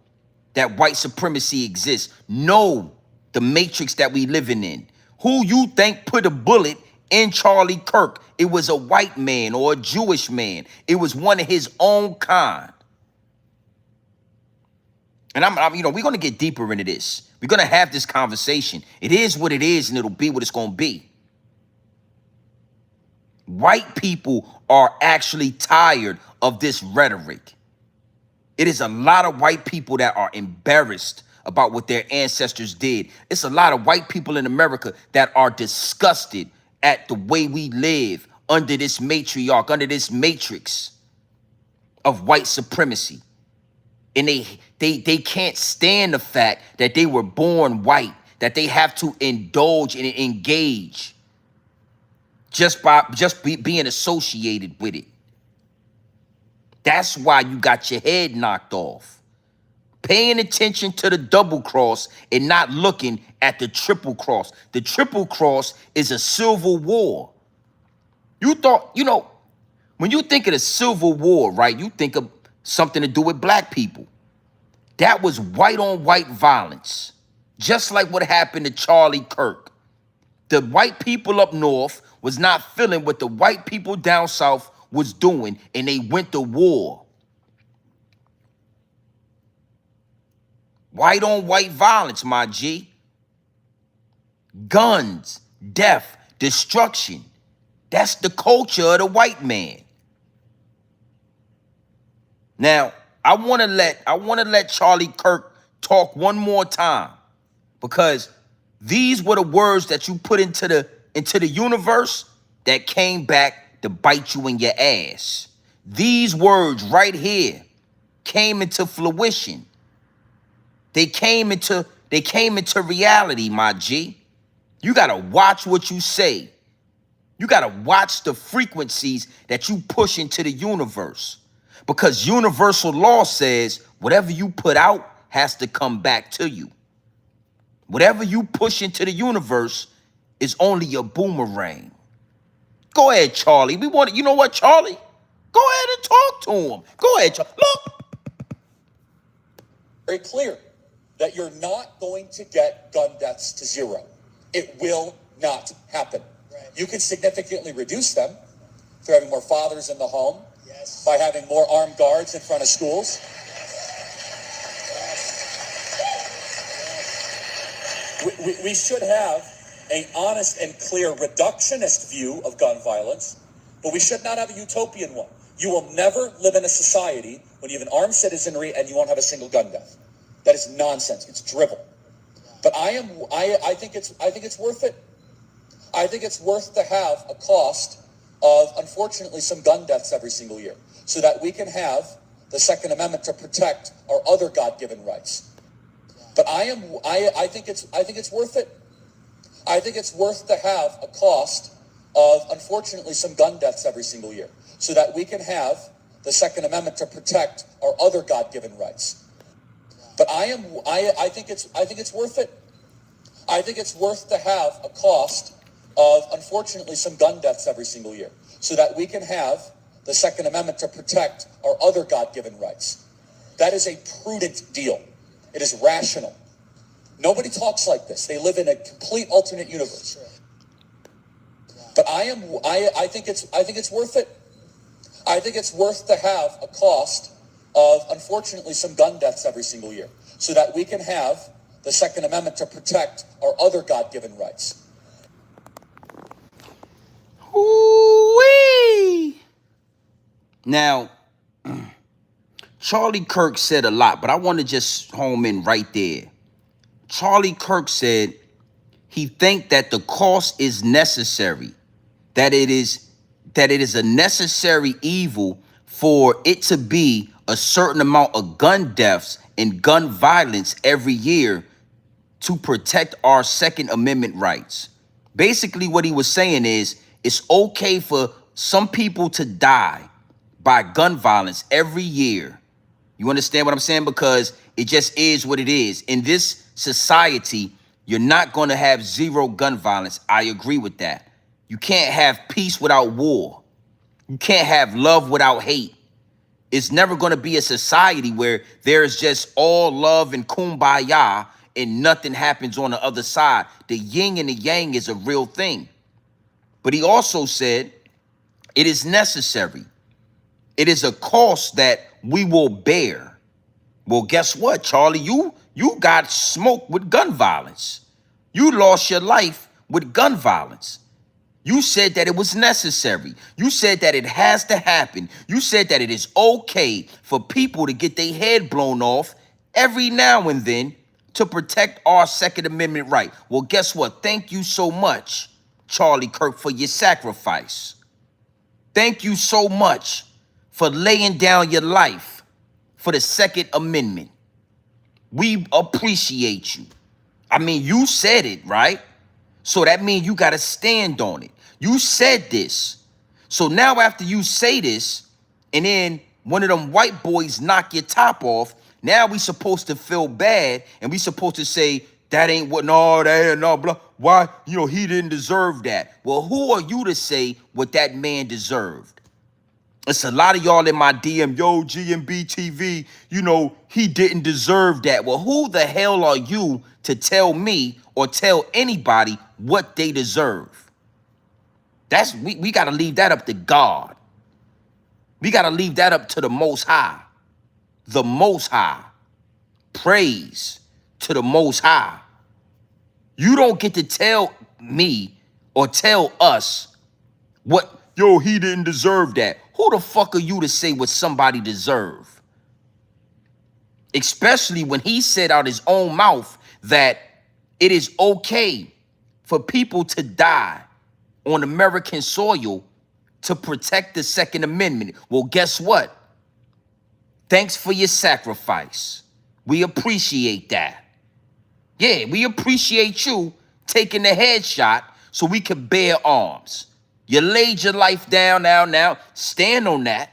that white supremacy exists, know the matrix that we living in. Who you think put a bullet in Charlie Kirk? It was a white man or a Jewish man. It was one of his own kind. And you know, we're going to get deeper into this. We're going to have this conversation. It is what it is, and it'll be what it's going to be. White people are actually tired of this rhetoric. It is a lot of white people that are embarrassed about what their ancestors did. It's a lot of white people in America that are disgusted at the way we live under this matriarch, under this matrix of white supremacy. And they can't stand the fact that they were born white, that they have to indulge and engage just by being associated with it. That's why you got your head knocked off. Paying attention to the double cross and not looking at the triple cross. The triple cross is a civil war. You thought, you know, when you think of the Civil War, right, you think of something to do with black people. That was white on white violence, just like what happened to Charlie Kirk. The white people up north was not feeling what the white people down south was doing, and they went to war. White on white violence, my G. Guns, death, destruction. That's the culture of the white man. Now, I want to let Charlie Kirk talk one more time, because these were the words that you put into the universe that came back to bite you in your ass. These words right here came into fruition. They came into reality, my G. You got to watch what you say. You got to watch the frequencies that you push into the universe. Because universal law says whatever you put out has to come back to you. Whatever you push into the universe is only a boomerang. Go ahead, Charlie. You know what, Charlie? Go ahead and talk to him. Go ahead, Charlie. Look. Very clear that you're not going to get gun deaths to zero. It will not happen. Right. You can significantly reduce them through having more fathers in the home, yes, by having more armed guards in front of schools. We should have an honest and clear reductionist view of gun violence, but we should not have a utopian one. You will never live in a society when you have an armed citizenry and you won't have a single gun death. That is nonsense. It's drivel. But I think it's worth it. I think it's worth to have a cost of, unfortunately, some gun deaths every single year, so that we can have the Second Amendment to protect our other God-given rights. But I think it's worth it. I think it's worth to have a cost of, unfortunately, some gun deaths every single year, so that we can have the Second Amendment to protect our other God-given rights. But I think it's worth it. I think it's worth to have a cost of, unfortunately, some gun deaths every single year, so that we can have the Second Amendment to protect our other God-given rights. That is a prudent deal. It is rational. Nobody talks like this. They live in a complete alternate universe. But I think it's worth it. I think it's worth to have a cost of, unfortunately, some gun deaths every single year, so that we can have the Second Amendment to protect our other God-given rights. Ooh-wee. Now, Charlie Kirk said a lot, but I want to just home in right there. Charlie Kirk said he think that the cost is necessary, that it is a necessary evil for it to be a certain amount of gun deaths and gun violence every year to protect our Second Amendment rights. Basically, what he was saying is it's okay for some people to die by gun violence every year. You understand what I'm saying? Because it just is what it is. In this society, you're not going to have zero gun violence. I agree with that. You can't have peace without war. You can't have love without hate. It's never going to be a society where there's just all love and kumbaya and nothing happens on the other side. The yin and the yang is a real thing. But he also said it is necessary. It is a cost that we will bear. Well, guess what, Charlie? You got smoked with gun violence. You lost your life with gun violence. You said that it was necessary. You said that it has to happen. You said that it is okay for people to get their head blown off every now and then to protect our Second Amendment right. Well, guess what? Thank you so much, Charlie Kirk, for your sacrifice. Thank you so much for laying down your life for the Second Amendment. We appreciate you. I mean, you said it, right? So that means you got to stand on it. You said this. So now after you say this, and then one of them white boys knock your top off, now we supposed to feel bad, and we supposed to say, that ain't what, no, that ain't, no, blah. Why, he didn't deserve that. Well, who are you to say what that man deserved? It's a lot of y'all in my DM, yo, GMB TV, he didn't deserve that. Well, who the hell are you to tell me or tell anybody what they deserve? We got to leave that up to God. We got to leave that up to the Most High. The Most High. Praise to the Most High. You don't get to tell me or tell us what, he didn't deserve that. Who the fuck are you to say what somebody deserve? especially when he said out his own mouth that it is okay for people to die on American soil to protect the Second Amendment. Well, guess what? Thanks for your sacrifice. We appreciate that. Yeah, we appreciate you taking the headshot so we can bear arms. You laid your life down now. Stand on that.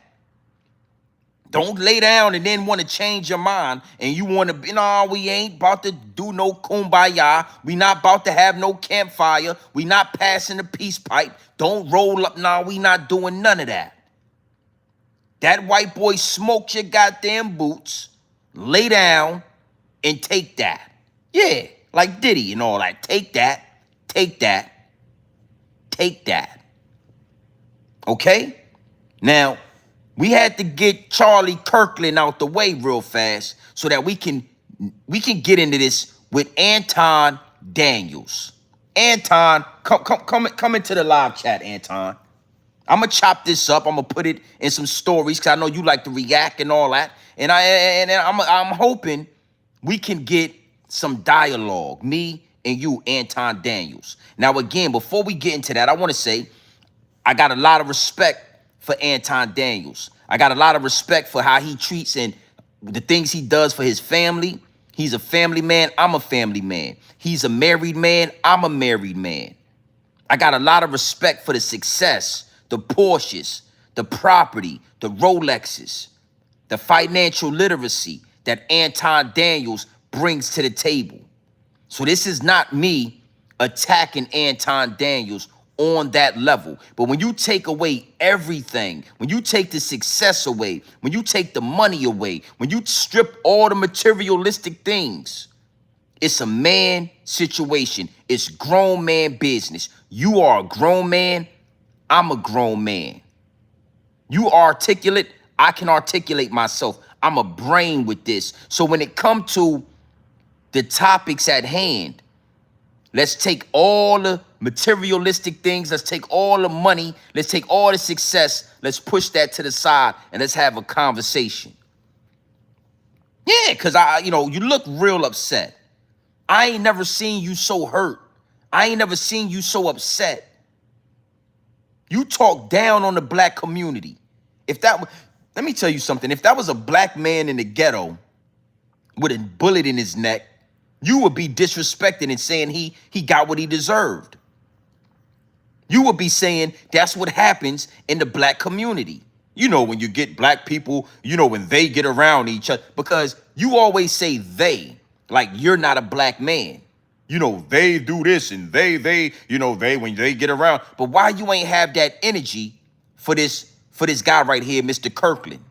Don't lay down and then want to change your mind and you want to be, no, we ain't about to do no kumbaya. We not about to have no campfire. We not passing the peace pipe. Don't roll up. No, we not doing none of that. That white boy smoked your goddamn boots. Lay down and take that. Yeah, like Diddy and all that. Take that, take that, take that. Okay? Now, we had to get Charlie Kirkland out the way real fast so that we can get into this with Anton Daniels. Anton, come into the live chat, Anton. I'm gonna chop this up. I'm gonna put it in some stories because I know you like to react and all that. And I'm hoping we can get some dialogue, me and you, Anton Daniels. Now, again, before we get into that, I want to say I got a lot of respect for Anton Daniels. I got a lot of respect for how he treats and the things he does for his family. He's a family man. I'm a family man. He's a married man. I'm a married man. I got a lot of respect for the success, the Porsches, the property, the Rolexes, the financial literacy that Anton Daniels brings to the table. So this is not me attacking Anton Daniels on that level. But when you take away everything, when you take the success away, when you take the money away, when you strip all the materialistic things, it's a man situation. It's grown man business. You are a grown man. I'm a grown man. You are articulate. I can articulate myself. I'm a brain with this. So when it comes to the topics at hand, let's take all the materialistic things. Let's take all the money. Let's take all the success. Let's push that to the side and let's have a conversation. Yeah, because you look real upset. I ain't never seen you so hurt. I ain't never seen you so upset. You talk down on the black community. Let me tell you something. If that was a black man in the ghetto with a bullet in his neck, you would be disrespecting and saying he got what he deserved. You would be saying that's what happens in the black community. You know, when you get black people, when they get around each other, because you always say they, like you're not a black man. They do this and they, when they get around. But why you ain't have that energy for this guy right here, Mr. Kirkland?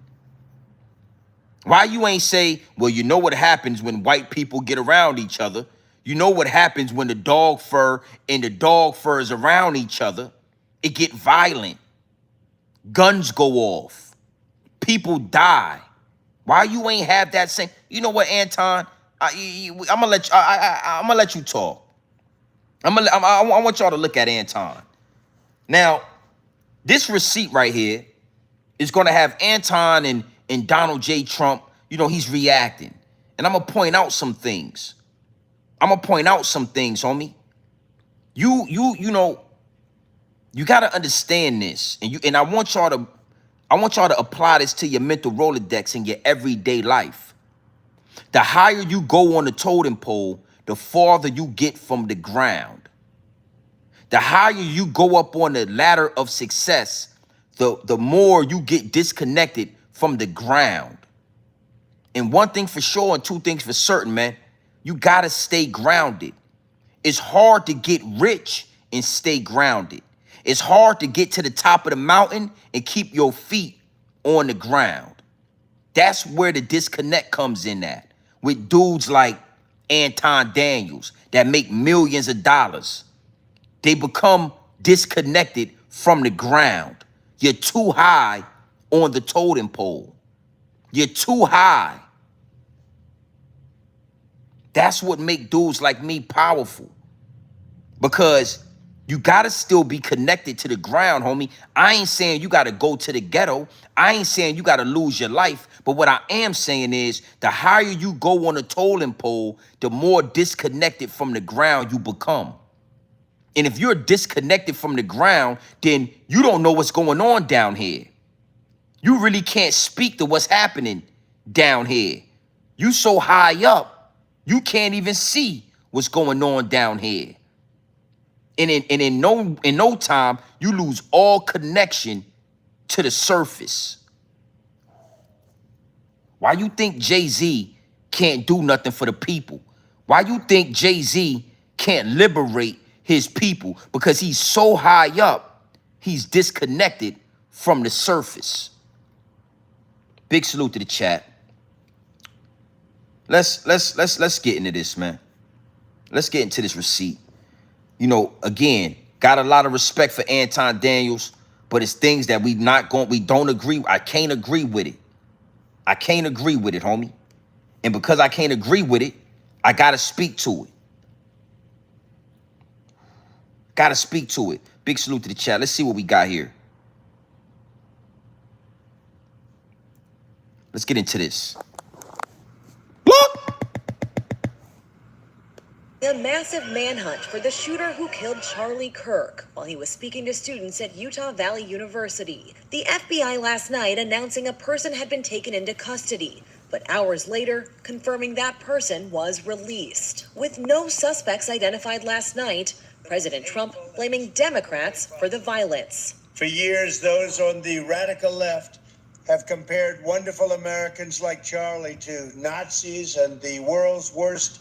Why you ain't say, well, you know what happens when white people get around each other? You know what happens when the dog fur and the dog fur is around each other? It get violent. Guns go off. People die. Why you ain't have that same? You know what, Anton? I'm gonna let you talk. I want y'all to look at Anton. Now, this receipt right here is gonna have Anton and Donald J. Trump. He's reacting, and I'm gonna point out some things. Homie. You gotta understand this, and I want y'all to apply this to your mental Rolodex in your everyday life. The higher you go on the totem pole, the farther you get from the ground. The higher you go up on the ladder of success, the more you get disconnected from the ground. And one thing for sure and two things for certain, man, you gotta stay grounded. It's hard to get rich and stay grounded. It's hard to get to the top of the mountain and keep your feet on the ground. That's where the disconnect comes in at. With dudes like Anton Daniels that make millions of dollars. They become disconnected from the ground. You're too high on the totem pole. You're too high. That's what make dudes like me powerful. Because You gotta still be connected to the ground, homie. I ain't saying you gotta go to the ghetto. I ain't saying you gotta lose your life. But what I am saying is the higher you go on the totem pole, the more disconnected from the ground you become. And if you're disconnected from the ground, then you don't know what's going on down here. You really can't speak to what's happening down here. You so high up, you can't even see what's going on down here. And in no time, you lose all connection to the surface. Why you think Jay-Z can't do nothing for the people? Why you think Jay-Z can't liberate his people? Because he's so high up, he's disconnected from the surface. Big salute to the chat. Let's get into this, man. Let's get into this receipt. You know, again, got a lot of respect for Anton Daniels, but it's things that we don't agree. I can't agree with it. I can't agree with it, homie. And because I can't agree with it, I gotta speak to it. Gotta speak to it. Big salute to the chat. Let's see what we got here. Let's get into this. Look! A massive manhunt for the shooter who killed Charlie Kirk while he was speaking to students at Utah Valley University. The FBI last night announcing a person had been taken into custody, but hours later confirming that person was released. With no suspects identified last night, President Trump blaming Democrats for the violence. For years, those on the radical left have compared wonderful Americans like Charlie to Nazis and the world's worst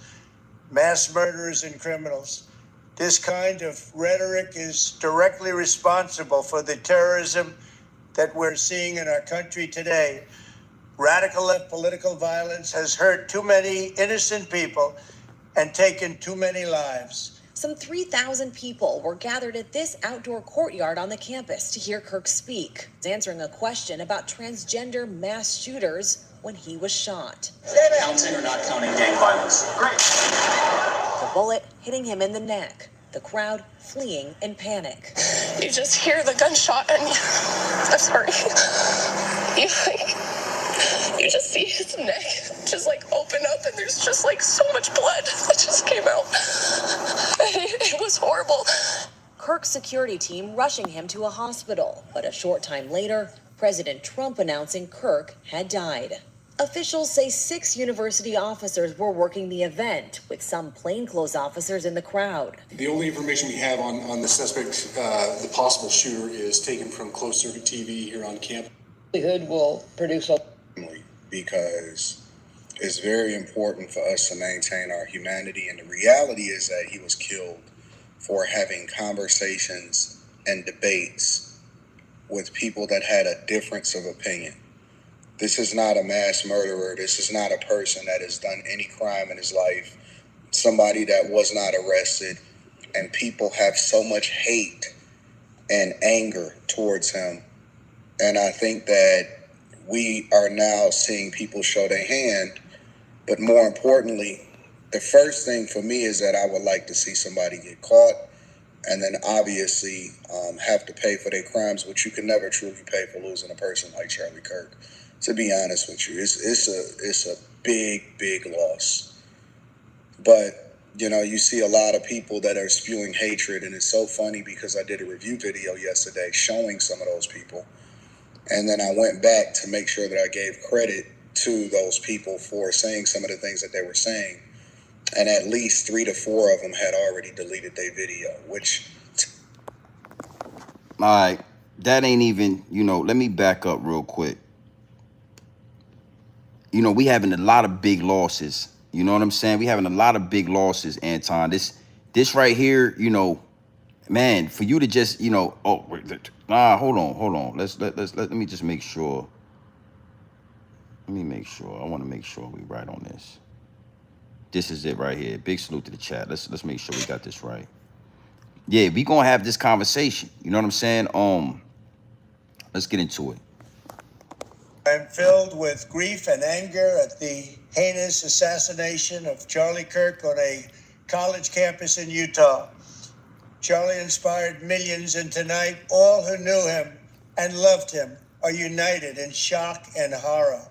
mass murderers and criminals. This kind of rhetoric is directly responsible for the terrorism that we're seeing in our country today. Radical left political violence has hurt too many innocent people and taken too many lives. Some 3,000 people were gathered at this outdoor courtyard on the campus to hear Kirk speak, answering a question about transgender mass shooters when he was shot. Counting or not counting gang violence? Great. The bullet hitting him in the neck, the crowd fleeing in panic. You just hear the gunshot and I'm sorry. You just see his neck just like open up and there's just like so much blood that just came out. It was horrible. Kirk's security team rushing him to a hospital, but a short time later, President Trump announcing Kirk had died. Officials say 6 university officers were working the event, with some plainclothes officers in the crowd. The only information we have on the suspect, the possible shooter, is taken from closed-circuit TV here on campus. The hood will produce a... Because it's very important for us to maintain our humanity, and the reality is that he was killed for having conversations and debates with people that had a difference of opinion. This is not a mass murderer. This is not a person that has done any crime in his life, somebody that was not arrested, and people have so much hate and anger towards him. And I think that we are now seeing people show their hand, but more importantly, the first thing for me is that I would like to see somebody get caught and then obviously have to pay for their crimes, which you can never truly pay for losing a person like Charlie Kirk. To be honest with you, it's a big loss. But you know, you see a lot of people that are spewing hatred, and it's so funny because I did a review video yesterday showing some of those people, and then I went back to make sure that I gave credit to those people for saying some of the things that they were saying, and at least 3 to 4 of them had already deleted their video, which... All right, that ain't even, you know, let me back up real quick. You know, we having a lot of big losses. You know what I'm saying? We having a lot of big losses, Anton. This right here, you know, man, for you to just, you know, oh, wait, hold on. Let me just make sure. Let me make sure. I want to make sure we right on this. This is it right here. Big salute to the chat. Let's make sure we got this right. Yeah, we gonna have this conversation. You know what I'm saying? Let's get into it. I'm filled with grief and anger at the heinous assassination of Charlie Kirk on a college campus in Utah. Charlie inspired millions, and tonight all who knew him and loved him are united in shock and horror.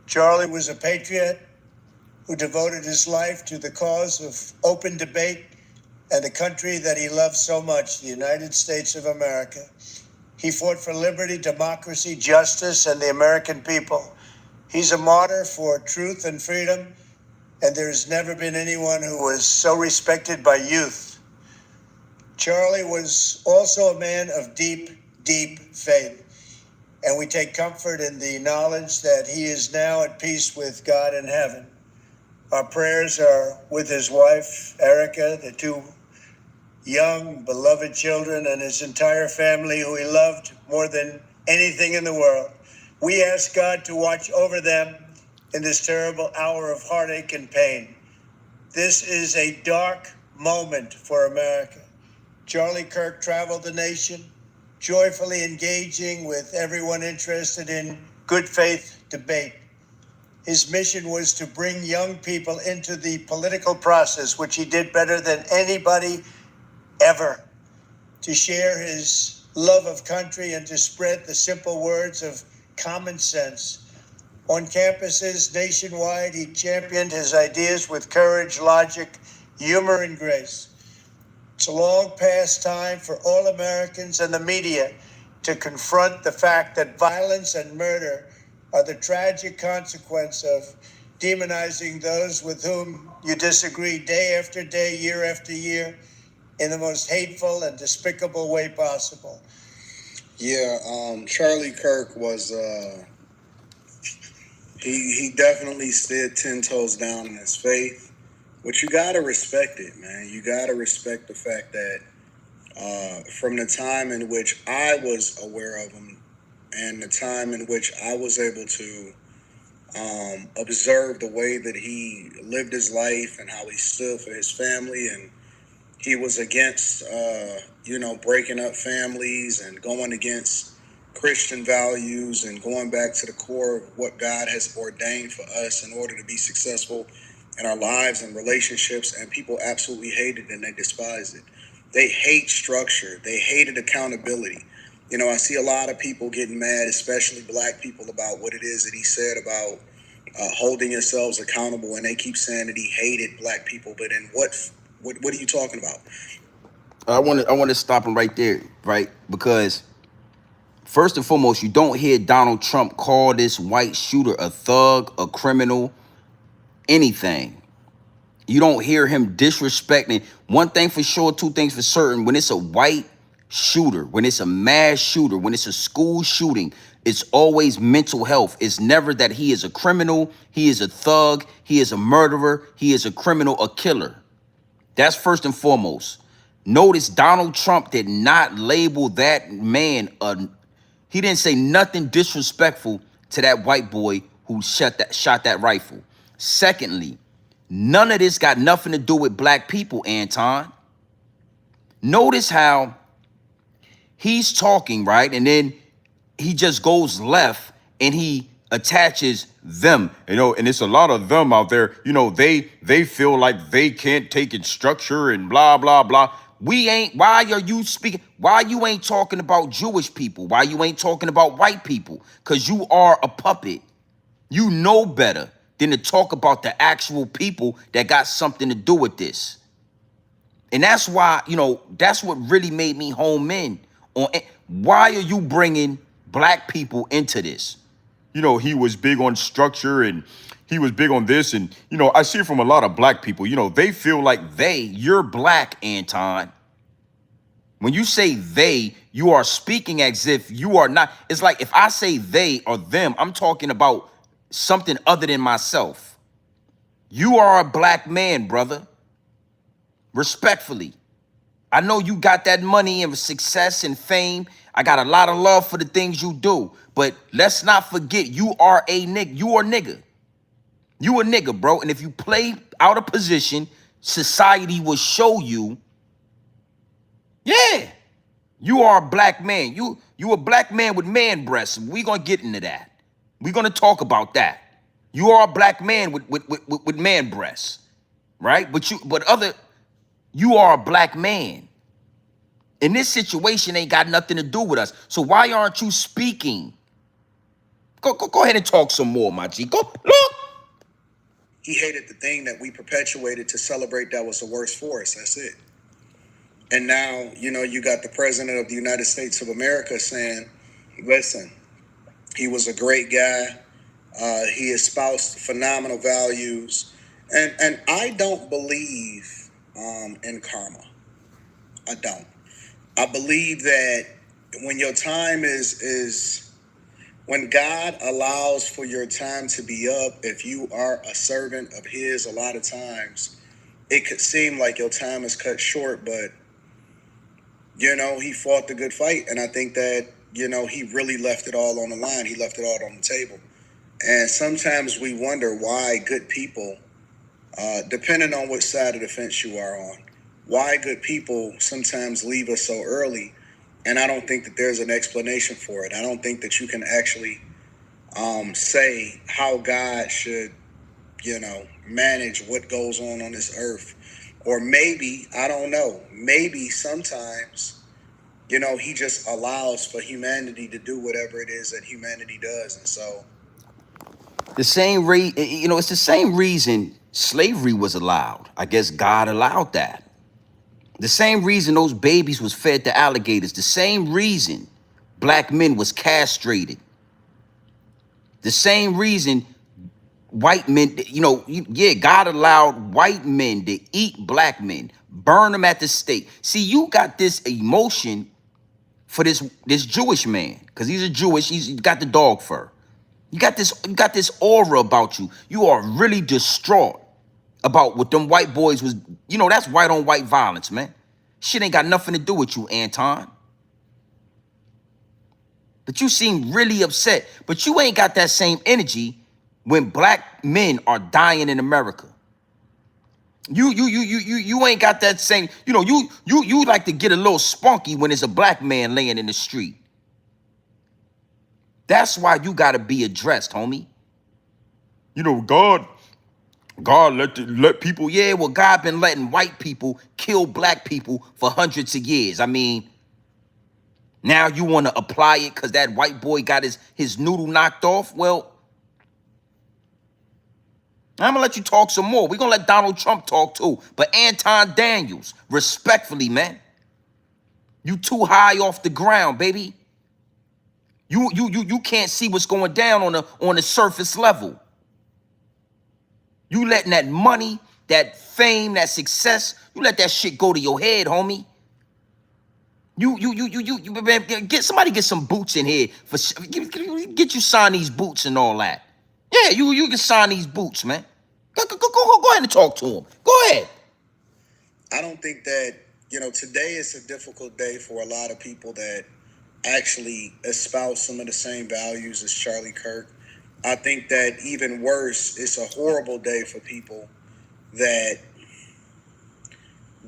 Charlie was a patriot who devoted his life to the cause of open debate and the country that he loved so much, the United States of America. He fought for liberty, democracy, justice, and the American people. He's a martyr for truth and freedom, and there's never been anyone who was so respected by youth. Charlie was also a man of deep, deep faith, and we take comfort in the knowledge that he is now at peace with God in heaven. Our prayers are with his wife, Erica, the two young, beloved children, and his entire family, who he loved more than anything in the world. We ask God to watch over them in this terrible hour of heartache and pain. This is a dark moment for America. Charlie Kirk traveled the nation, joyfully engaging with everyone interested in good faith debate. His mission was to bring young people into the political process, which he did better than anybody ever, to share his love of country and to spread the simple words of common sense. On campuses nationwide, he championed his ideas with courage, logic, humor, and grace. It's a long past time for all Americans and the media to confront the fact that violence and murder are the tragic consequence of demonizing those with whom you disagree day after day, year after year, in the most hateful and despicable way possible. Yeah, Charlie Kirk was, he definitely stood 10 toes down in his faith, but you gotta respect it, man. You gotta respect the fact that from the time in which I was aware of him and the time in which I was able to observe the way that he lived his life and how he stood for his family, and he was against, breaking up families and going against Christian values and going back to the core of what God has ordained for us in order to be successful in our lives and relationships. And people absolutely hate it and they despise it. They hate structure. They hated accountability. You know, I see a lot of people getting mad, especially black people, about what it is that he said about holding yourselves accountable. And they keep saying that he hated black people. But in what are you talking about? I want to stop him right there, right? Because first and foremost, you don't hear Donald Trump call this white shooter a thug, a criminal, anything. You don't hear him disrespecting. One thing for sure, two things for certain. When it's a white shooter, when it's a mass shooter, when it's a school shooting, it's always mental health. It's never that he is a criminal, he is a thug, he is a murderer, he is a criminal, a killer. That's first and foremost. Notice Donald Trump did not label that man he didn't say nothing disrespectful to that white boy who shot that rifle. Secondly, none of this got nothing to do with black people, Anton. Notice how he's talking, right? And then he just goes left and he attaches them, and it's a lot of them out there, they feel like they can't take in structure and blah, blah, blah. Why are you speaking? Why you ain't talking about Jewish people? Why you ain't talking about white people? Because you are a puppet. You know better than to talk about the actual people that got something to do with this. And that's why, that's what really made me home in on why are you bringing black people into this? He was big on structure and he was big on this. And, I see it from a lot of black people, they feel like you're black, Anton. When you say they, you are speaking as if you are not. It's like if I say they or them, I'm talking about something other than myself. You are a black man, brother. Respectfully. I know you got that money and success and fame. I got a lot of love for the things you do. But let's not forget, you are a nigga. You are a nigga. You a nigga, bro. And if you play out of position, society will show you, yeah, you are a black man. You a black man with man breasts. We're going to get into that. We're going to talk about that. You are a black man with man breasts, right? You are a black man. And this situation ain't got nothing to do with us. So why aren't you speaking? Go ahead and talk some more, my G. Go look. He hated the thing that we perpetuated to celebrate that was the worst for us. That's it. And now, you got the president of the United States of America saying, listen, he was a great guy. He espoused phenomenal values. And I don't believe in karma. I don't. I believe that when your time is when God allows for your time to be up, if you are a servant of his, a lot of times it could seem like your time is cut short, but he fought the good fight. And I think that, he really left it all on the line. He left it all on the table. And sometimes we wonder why good people, depending on which side of the fence you are on, why good people sometimes leave us so early. And I don't think that there's an explanation for it. I don't think that you can actually say how God should, manage what goes on this earth. Or maybe, I don't know, maybe sometimes, he just allows for humanity to do whatever it is that humanity does. And so it's the same reason slavery was allowed. I guess God allowed that. The same reason those babies was fed to alligators. The same reason black men was castrated. The same reason white men, God allowed white men to eat black men, burn them at the stake. See, you got this emotion for this Jewish man, because he's a Jewish, he's got the dog fur. You got this aura about you. You are really distraught about what them white boys was, that's white on white violence, man. Shit ain't got nothing to do with you, Anton. But you seem really upset. But you ain't got that same energy when black men are dying in America. You ain't got that same, you like to get a little spunky when there's a black man laying in the street. That's why you gotta be addressed, homie. God let people, well, God been letting white people kill black people for hundreds of years. I mean, now you want to apply it because that white boy got his noodle knocked off? Well, I'm going to let you talk some more. We're going to let Donald Trump talk too. But Anton Daniels, respectfully, man, you too high off the ground, baby. You can't see what's going down on the surface level. You letting that money, that fame, that success, you let that shit go to your head, homie. You man, get some boots in here get you sign these boots and all that. Yeah, you can sign these boots, man. Go ahead and talk to him. Go ahead. I don't think that, today is a difficult day for a lot of people that actually espouse some of the same values as Charlie Kirk. I think that even worse, it's a horrible day for people that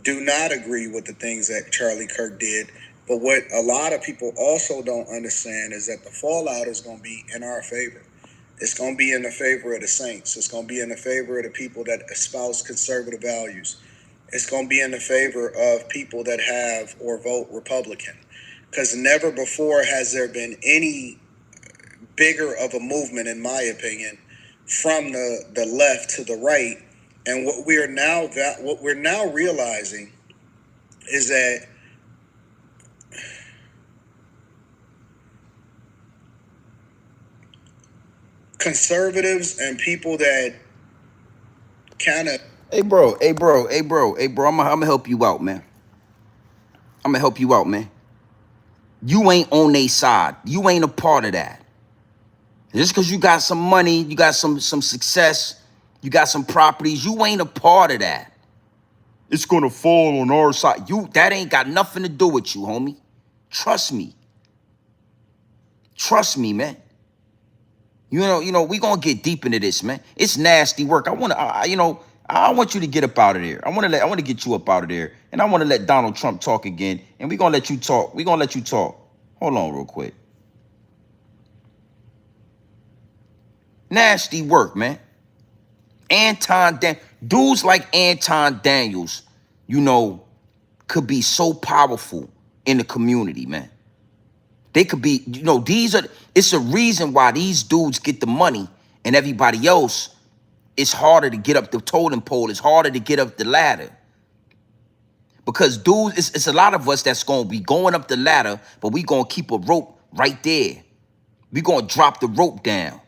do not agree with the things that Charlie Kirk did. But what a lot of people also don't understand is that the fallout is going to be in our favor. It's going to be in the favor of the saints. It's going to be in the favor of the people that espouse conservative values. It's going to be in the favor of people that have or vote Republican. Because never before has there been any bigger of a movement, in my opinion, from the left to the right. And what we're now realizing is that conservatives and people that kind of Hey bro, I'm gonna help you out, man. You ain't on their side. You ain't a part of that. Just because you got some money, you got some success, you got some properties, you ain't a part of that. It's gonna fall on our side. That ain't got nothing to do with you, homie. Trust me. Trust me, man. We gonna get deep into this, man. It's nasty work. I want you to get up out of there. I want to get you up out of there. And I want to let Donald Trump talk again. And we're gonna let you talk. Hold on real quick. Nasty work, man. Dudes like Anton Daniels, could be so powerful in the community, man. They could be, it's a reason why these dudes get the money and everybody else, it's harder to get up the totem pole. It's harder to get up the ladder. Because dudes, it's a lot of us that's going to be going up the ladder, but we going to keep a rope right there. We going to drop the rope down.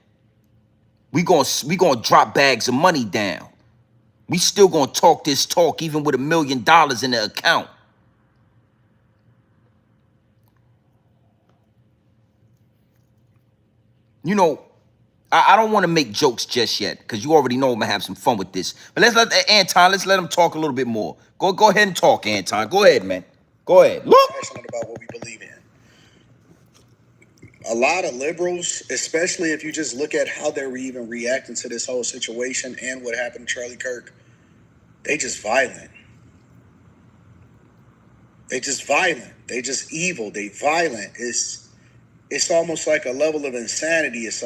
We going to drop bags of money down. We still going to talk this talk even with $1 million in the account. You know, I don't want to make jokes just yet because you already know I'm going to have some fun with this. But let's let him talk a little bit more. Go ahead and talk, Anton. Go ahead, man. Go ahead. Look. Passionate about what we believe in. A lot of liberals, especially if you just look at how they're even reacting to this whole situation and what happened to Charlie Kirk, they just violent. They just violent. They just evil. They violent. It's almost like a level of insanity. It's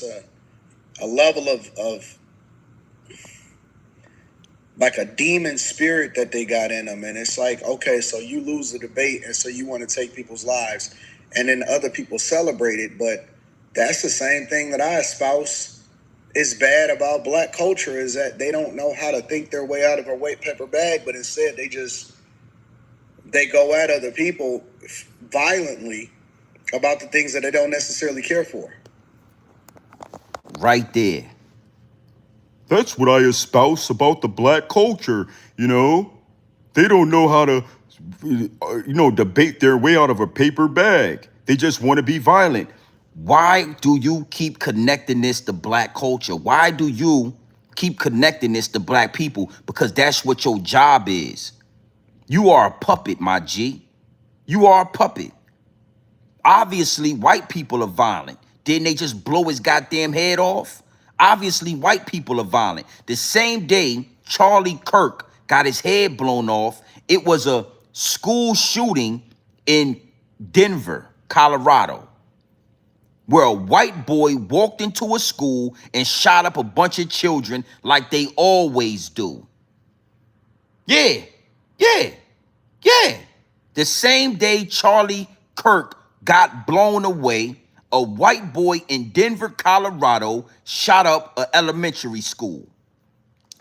a level of like a demon spirit that they got in them. And it's like, okay, so you lose the debate and so you want to take people's lives and then other people celebrate it. But that's the same thing that I espouse is bad about black culture, is that they don't know how to think their way out of a white paper bag, but instead they go at other people violently about the things that they don't necessarily care for. Right there. That's what I espouse about the black culture, you know? They don't know how to, debate their way out of a paper bag. They just want to be violent. Why do you keep connecting this to black culture? Why do you keep connecting this to black people? Because that's what your job is. You are a puppet, my G. You are a puppet. Obviously, white people are violent. Didn't they just blow his goddamn head off? Obviously, white people are violent. The same day Charlie Kirk got his head blown off, it was a school shooting in Denver, Colorado, where a white boy walked into a school and shot up a bunch of children like they always do. Yeah. The same day Charlie Kirk got blown away, a white boy in Denver, Colorado shot up an elementary school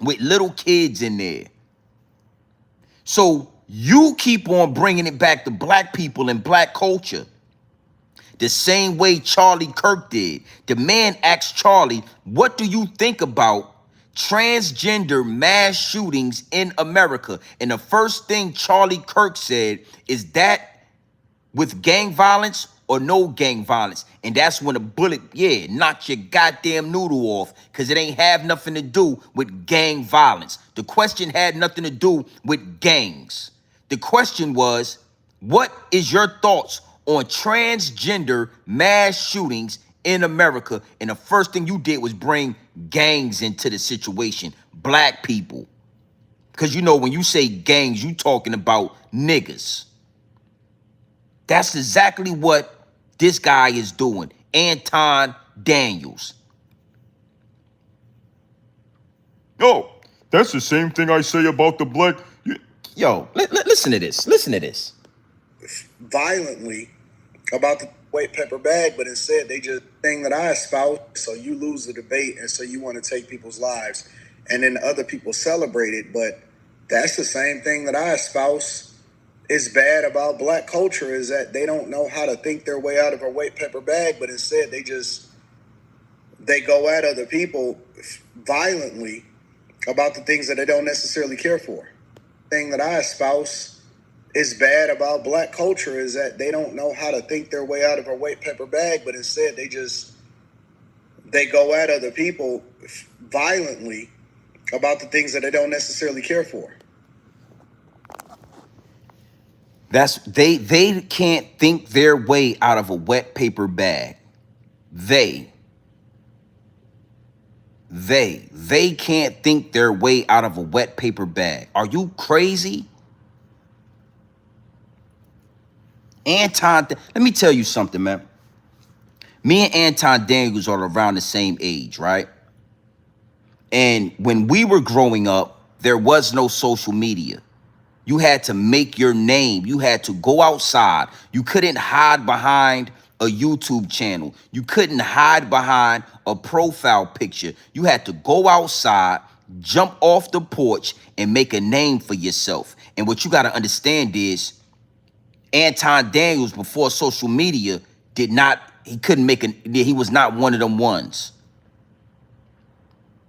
with little kids in there. So you keep on bringing it back to black people and black culture the same way Charlie Kirk did. The man asked Charlie, what do you think about transgender mass shootings in America? And the first thing Charlie Kirk said is that with gang violence or no gang violence. And that's when a bullet, knocked your goddamn noodle off, because it ain't have nothing to do with gang violence. The question had nothing to do with gangs. The question was, what is your thoughts on transgender mass shootings in America? And the first thing you did was bring gangs into the situation, black people. Because when you say gangs, you talking about niggas. That's exactly what this guy is doing, Anton Daniels. Oh, that's the same thing I say about the black. Yo, listen to this. Listen to this. Violently about the white pepper bag, but instead they just thing that I espouse. So you lose the debate, and so you want to take people's lives, and then other people celebrate it. But that's the same thing that I espouse is bad about black culture, is that they don't know how to think their way out of a white pepper bag, but instead they go at other people violently about the things that they don't necessarily care for. The thing that I espouse is bad about black culture, is that they don't know how to think their way out of a white pepper bag, but instead they go at other people violently about the things that they don't necessarily care for. They can't think their way out of a wet paper bag. They can't think their way out of a wet paper bag. Are you crazy? Let me tell you something, man. Me and Anton Daniels are around the same age, right? And when we were growing up, there was no social media. You had to make your name. You had to go outside. You couldn't hide behind a YouTube channel. You couldn't hide behind a profile picture. You had to go outside, jump off the porch, and make a name for yourself. And what you got to understand is Anton Daniels, before social media, he was not one of them ones.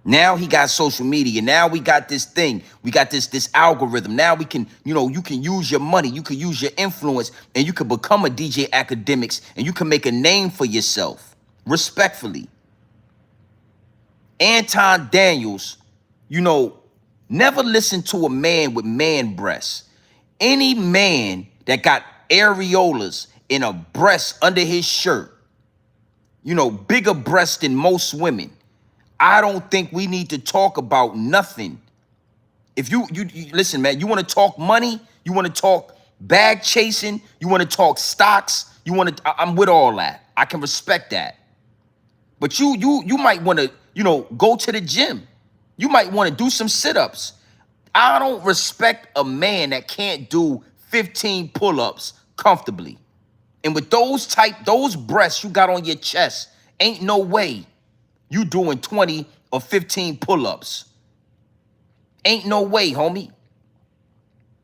Now he got social media. Now we got this thing. We got this algorithm. Now we can, you can use your money. You can use your influence, and you can become a DJ Academics, and you can make a name for yourself, respectfully. Anton Daniels, never listen to a man with man breasts. Any man that got areolas in a breast under his shirt, bigger breasts than most women, I don't think we need to talk about nothing. If you listen, man, you want to talk money, you want to talk bag chasing, you want to talk stocks, I'm with all that. I can respect that. But you might want to, go to the gym. You might want to do some sit-ups. I don't respect a man that can't do 15 pull-ups comfortably. And with those breasts you got on your chest, ain't no way you doing 20 or 15 pull-ups. Ain't no way, homie.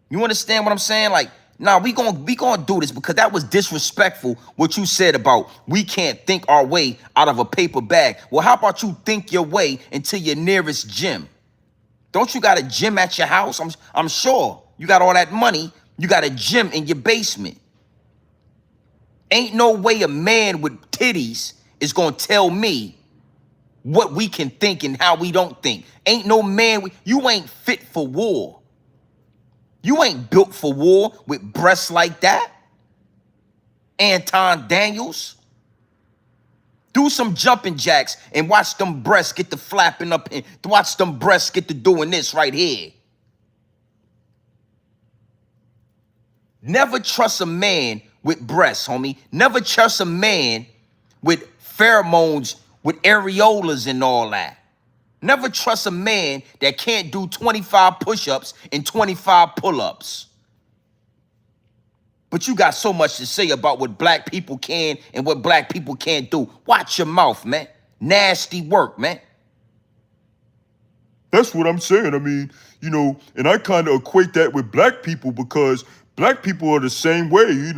You understand what I'm saying? Like, nah, we gonna do this, because that was disrespectful what you said about we can't think our way out of a paper bag. Well, how about you think your way into your nearest gym? Don't you got a gym at your house? I'm sure you got all that money. You got a gym in your basement. Ain't no way a man with titties is gonna tell me what we can think and how we don't think. Ain't no man, you ain't fit for war. You ain't built for war with breasts like that. Anton Daniels. Do some jumping jacks and watch them breasts get to flapping up, and watch them breasts get to doing this right here. Never trust a man with breasts, homie. Never trust a man with pheromones, with areolas and all that. Never trust a man that can't do 25 push-ups and 25 pull-ups. But you got so much to say about what black people can and what black people can't do. Watch your mouth, man. Nasty work, man. That's what I'm saying. I mean, and I kind of equate that with black people, because black people are the same way.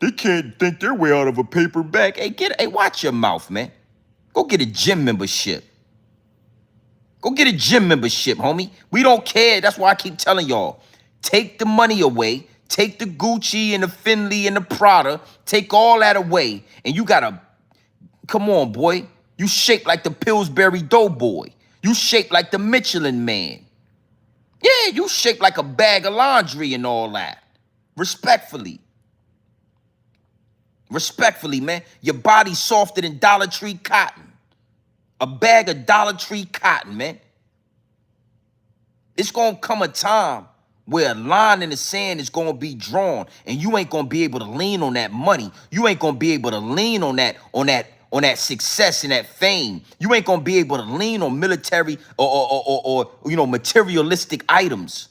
They can't think their way out of a paper bag. Hey, watch your mouth, man. Go get a gym membership. Go get a gym membership, homie. We don't care. That's why I keep telling y'all. Take the money away. Take the Gucci and the Finley and the Prada. Take all that away. And you gotta, come on, boy. You shaped like the Pillsbury Doughboy. You shaped like the Michelin Man. Yeah, you shaped like a bag of laundry and all that. Respectfully. Respectfully, man. Your body's softer than Dollar Tree cotton. A bag of Dollar Tree cotton, man. It's gonna come a time where a line in the sand is gonna be drawn, and you ain't gonna be able to lean on that money. You ain't gonna be able to lean on that success and that fame. You ain't gonna be able to lean on military or materialistic items.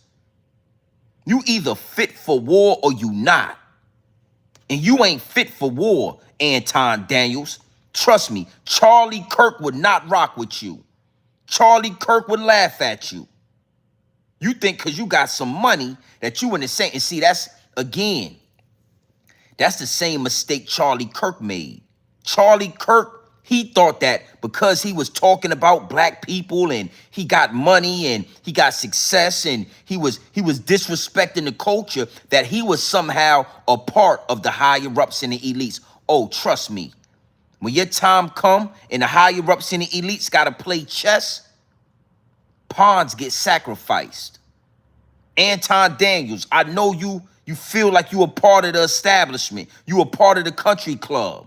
You either fit for war or you not. And you ain't fit for war, Anton Daniels. Trust me, Charlie Kirk would not rock with you. Charlie Kirk would laugh at you. You think because you got some money that you in the same, and see, that's the same mistake Charlie Kirk made. Charlie Kirk, he thought that because he was talking about black people and he got money and he got success and he was disrespecting the culture, that he was somehow a part of the higher ups and the elites. Oh, trust me. When your time come and the higher ups and the elites got to play chess, pawns get sacrificed. Anton Daniels, I know you feel like you a part of the establishment. You a part of the country club.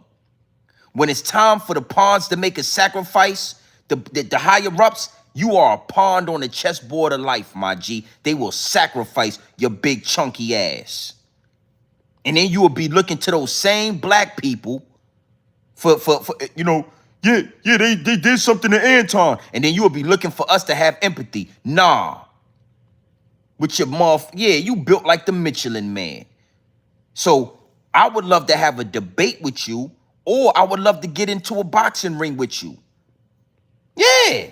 When it's time for the pawns to make a sacrifice, the higher ups, you are a pawn on the chessboard of life, my G. They will sacrifice your big chunky ass. And then you will be looking to those same black people for they did something to Anton. and then you will be looking for us to have empathy. Nah. with your yeah, you built like the Michelin Man. So I would love to have a debate with you, or I would love to get into a boxing ring with you. Yeah.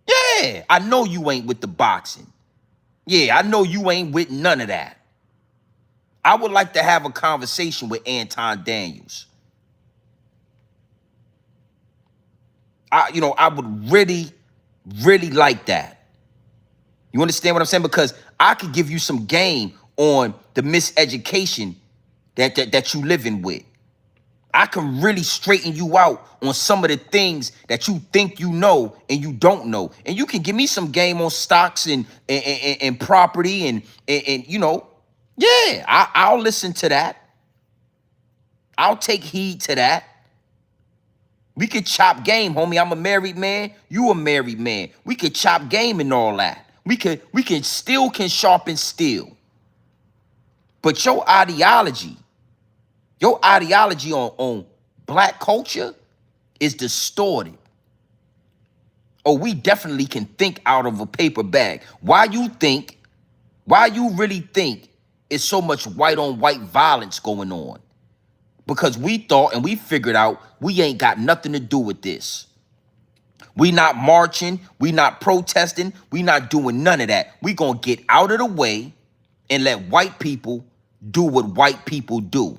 Yeah. I know you ain't with the boxing. Yeah, I know you ain't with none of that. I would like to have a conversation with Anton Daniels. I would really, really like that. You understand what I'm saying? Because I could give you some game on the miseducation that you living with. I can really straighten you out on some of the things that you think you know and you don't know. And you can give me some game on stocks and property and yeah, I'll listen to that. I'll take heed to that. We could chop game, homie. I'm a married man. You a married man. We could chop game and all that. We can sharpen steel. But your ideology on black culture is distorted. Oh, we definitely can think out of a paper bag. Why you really think it's so much white on white violence going on? Because we thought and we figured out we ain't got nothing to do with this. We not marching, we not protesting, we not doing none of that. We gonna get out of the way and let white people do what white people do.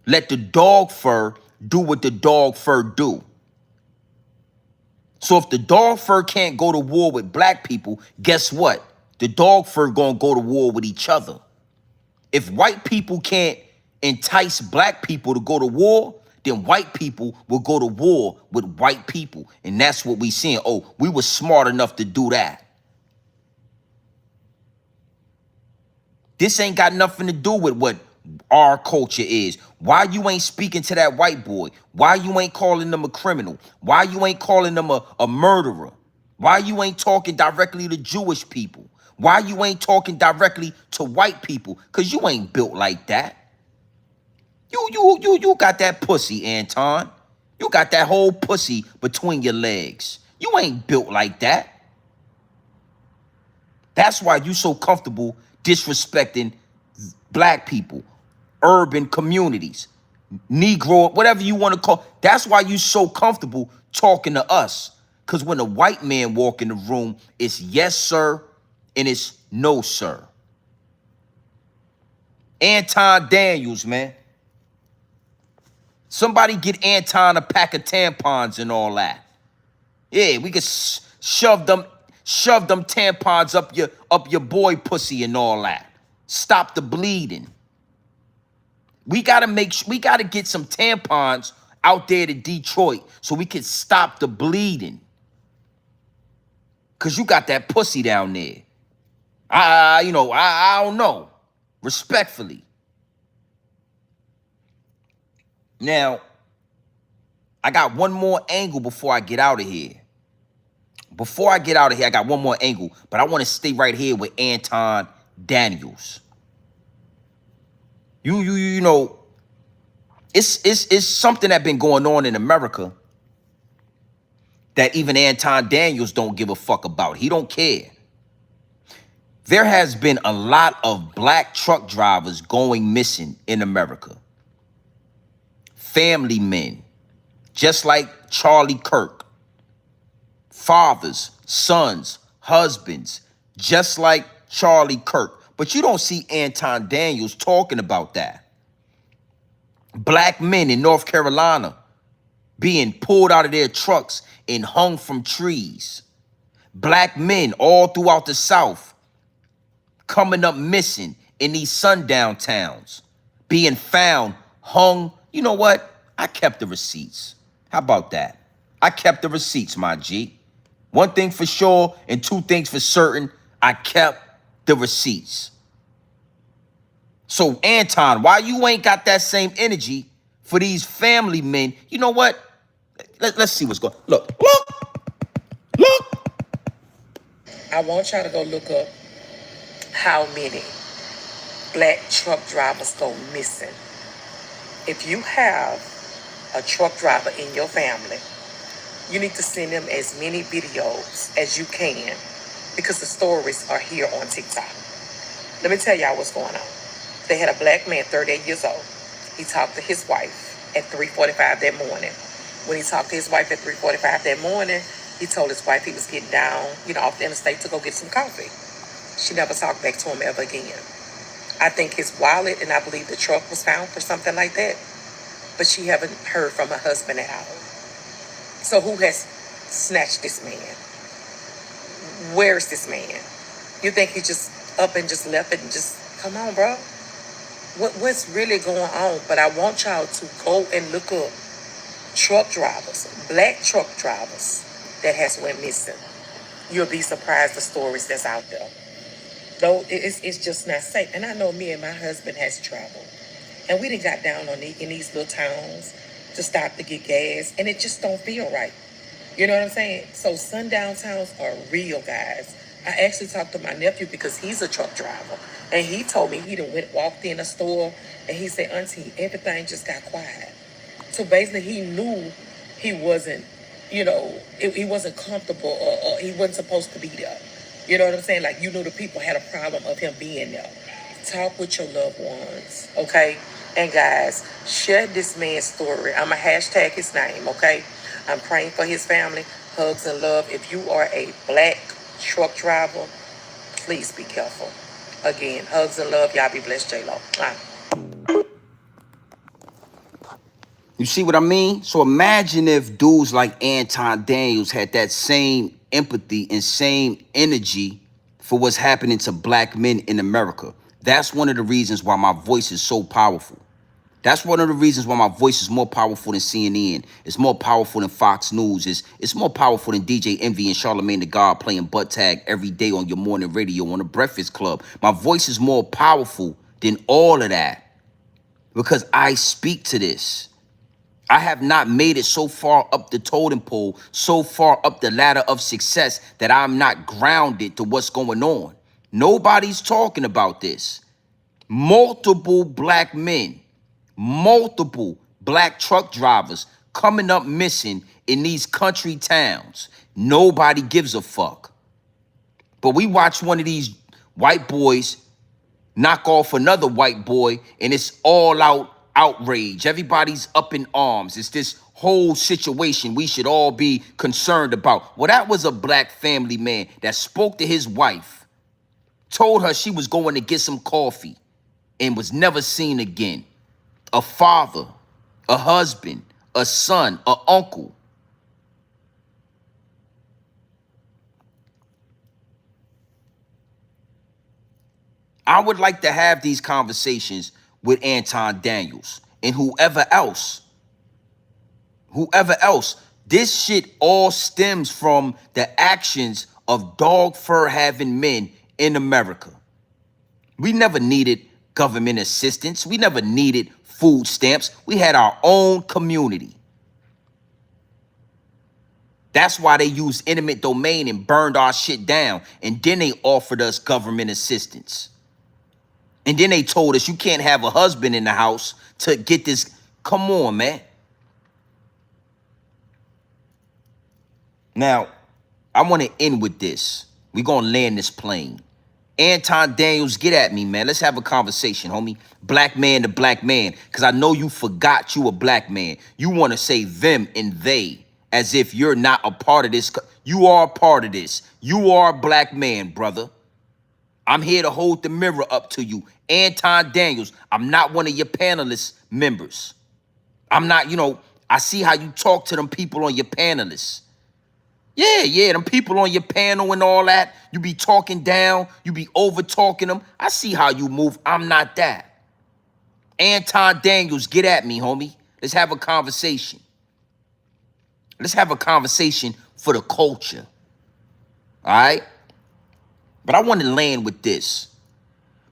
Let the dog fur do what the dog fur do. So if the dog fur can't go to war with black people, guess what? The dog fur gonna go to war with each other. If white people can't entice black people to go to war, then white people will go to war with white people. And that's what we seeing. Oh, we were smart enough to do that. This ain't got nothing to do with what our culture is. Why you ain't speaking to that white boy? Why you ain't calling them a criminal? Why you ain't calling them a murderer? Why you ain't talking directly to Jewish people? Why you ain't talking directly to white people? Because you ain't built like that. You got that pussy, Anton. You got that whole pussy between your legs. You ain't built like that. That's why you so comfortable disrespecting black people, urban communities, Negro, whatever you want to call. That's why you so comfortable talking to us. Because when a white man walk in the room, it's yes, sir, and it's no, sir. Anton Daniels, man. Somebody get Anton a pack of tampons and all that. Yeah, we could shove them tampons up your boy pussy and all that. Stop the bleeding. We gotta get some tampons out there to Detroit so we can stop the bleeding. Cause you got that pussy down there. I don't know. Respectfully. Now, I got one more angle before I get out of here. I got one more angle, but I want to stay right here with Anton Daniels. You know, it's something that been going on in America that even Anton Daniels don't give a fuck about. He don't care. There has been a lot of black truck drivers going missing in America. Family men, just like Charlie Kirk. Fathers, sons, husbands, just like Charlie Kirk. But you don't see Anton Daniels talking about that. Black men in North Carolina being pulled out of their trucks and hung from trees. Black men all throughout the South coming up missing in these sundown towns, being found, hung. You know what? I kept the receipts. How about that? I kept the receipts, my G. One thing for sure and two things for certain, I kept the receipts. So, Anton, why you ain't got that same energy for these family men? You know what? Let's see what's going on. Look. I want y'all to go look up how many black truck drivers go missing. If you have a truck driver in your family, you need to send them as many videos as you can because the stories are here on TikTok. Let me tell y'all what's going on. They had a black man, 38 years old. He talked to his wife at 3:45 that morning. When he talked to his wife at 3:45 that morning, he told his wife he was getting down, off the interstate to go get some coffee. She never talked back to him ever again. I think his wallet and I believe the truck was found for something like that. But she haven't heard from her husband at all. So who has snatched this man? Where is this man? You think he just up and just left it and just, come on, bro? What's really going on? But I want y'all to go and look up truck drivers, black truck drivers that has went missing. You'll be surprised the stories that's out there. Though it's just not safe. And I know me and my husband has traveled. And we done got down on in these little towns to stop to get gas. And it just don't feel right. You know what I'm saying? So sundown towns are real, guys. I actually talked to my nephew because he's a truck driver. And he told me he done walked in a store and he said, Auntie, everything just got quiet. So basically he knew he wasn't, he wasn't comfortable or he wasn't supposed to be there. You know what I'm saying? Like, the people had a problem of him being there. Talk with your loved ones, okay? And guys, share this man's story. I'm going to hashtag his name, okay? I'm praying for his family. Hugs and love. If you are a black truck driver, please be careful. Again, hugs and love. Y'all be blessed, J-Lo. You see what I mean? So imagine if dudes like Anton Daniels had that same empathy and same energy for what's happening to black men in America. That's one of the reasons why my voice is so powerful. That's one of the reasons why my voice is more powerful than CNN. It's more powerful than Fox News. It's more powerful than DJ Envy and Charlamagne the God playing butt tag every day on your morning radio on the Breakfast Club. My voice is more powerful than all of that because I speak to this. I have not made it so far up the totem pole, so far up the ladder of success that I'm not grounded to what's going on. Nobody's talking about this. Multiple black men, multiple black truck drivers coming up missing in these country towns. Nobody gives a fuck. But we watch one of these white boys knock off another white boy and it's all out outrage. Everybody's up in arms. It's this whole situation we should all be concerned about. Well, that was a black family man that spoke to his wife, told her she was going to get some coffee and was never seen again. A father, a husband, a son, a uncle. I would like to have these conversations with Anton Daniels and whoever else. This shit all stems from the actions of dog fur having men in America. We never needed government assistance. We never needed food stamps. We had our own community. That's why they used eminent domain and burned our shit down. And then they offered us government assistance. And then they told us you can't have a husband in the house to get this. Come on, man. Now, I want to end with this. We're going to land this plane. Anton Daniels, get at me, man. Let's have a conversation, homie. Black man to black man. Because I know you forgot you a black man. You want to say them and they as if you're not a part of this. You are a part of this. You are a black man, brother. I'm here to hold the mirror up to you. Anton Daniels, I'm not one of your panelist members. I'm not, I see how you talk to them people on your panelists. Yeah, them people on your panel and all that. You be talking down. You be over-talking them. I see how you move. I'm not that. Anton Daniels, get at me, homie. Let's have a conversation. Let's have a conversation for the culture. All right? But I want to land with this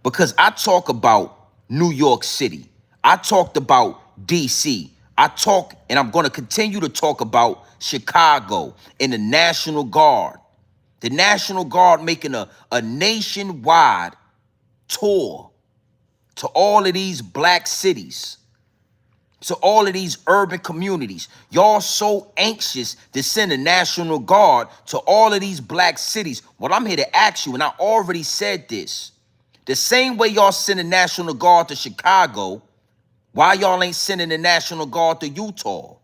because I talk about New York City. I talked about D.C. I talk, and I'm going to continue to talk about Chicago and the National Guard. The National Guard making a nationwide tour to all of these black cities So all of these urban communities, y'all so anxious to send a National Guard to all of these black cities. Well, I'm here to ask you, and I already said this. The same way y'all send a National Guard to Chicago, why y'all ain't sending the National Guard to Utah?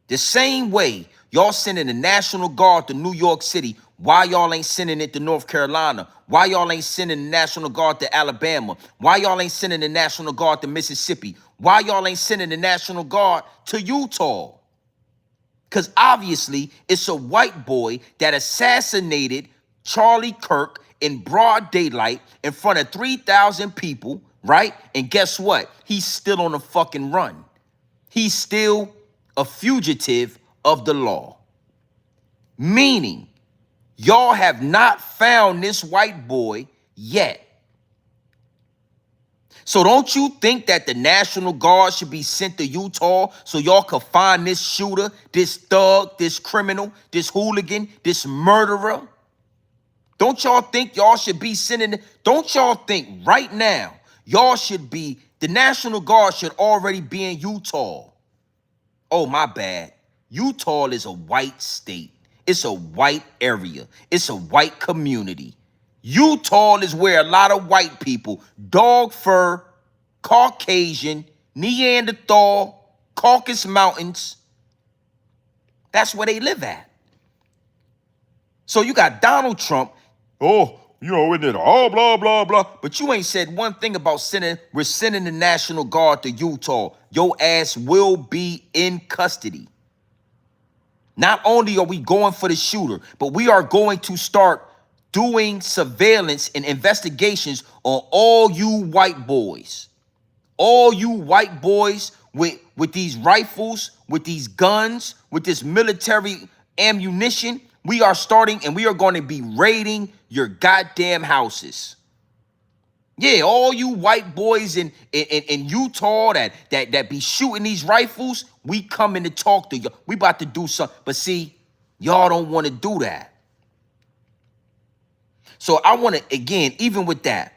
The same way y'all sending the National Guard to New York City, why y'all ain't sending it to North Carolina? Why y'all ain't sending the National Guard to Alabama? Why y'all ain't sending the National Guard to Mississippi? Why y'all ain't sending the National Guard to Utah? Because obviously it's a white boy that assassinated Charlie Kirk in broad daylight in front of 3,000 people, right? And guess what? He's still on the fucking run. He's still a fugitive of the law. Meaning, y'all have not found this white boy yet. So don't you think that the National Guard should be sent to Utah so y'all could find this shooter, this thug, this criminal, this hooligan, this murderer? Don't y'all think y'all should be sending, don't y'all think right now, y'all should be, the National Guard should already be in Utah? Oh, my bad. Utah is a white state. It's a white area. It's a white community. Utah is where a lot of white people, dog fur, Caucasian, Neanderthal, Caucasus Mountains, that's where they live at. So you got Donald Trump, oh, you know, isn't it all blah, blah, blah. But you ain't said one thing about we're sending the National Guard to Utah. Your ass will be in custody. Not only are we going for the shooter, but we are going to start doing surveillance and investigations on all you white boys. All you white boys with these rifles, with these guns, with this military ammunition, we are starting and we are going to be raiding your goddamn houses. Yeah, all you white boys in Utah that be shooting these rifles, we coming to talk to you. We about to do something. But see, y'all don't want to do that. So I want to, again, even with that,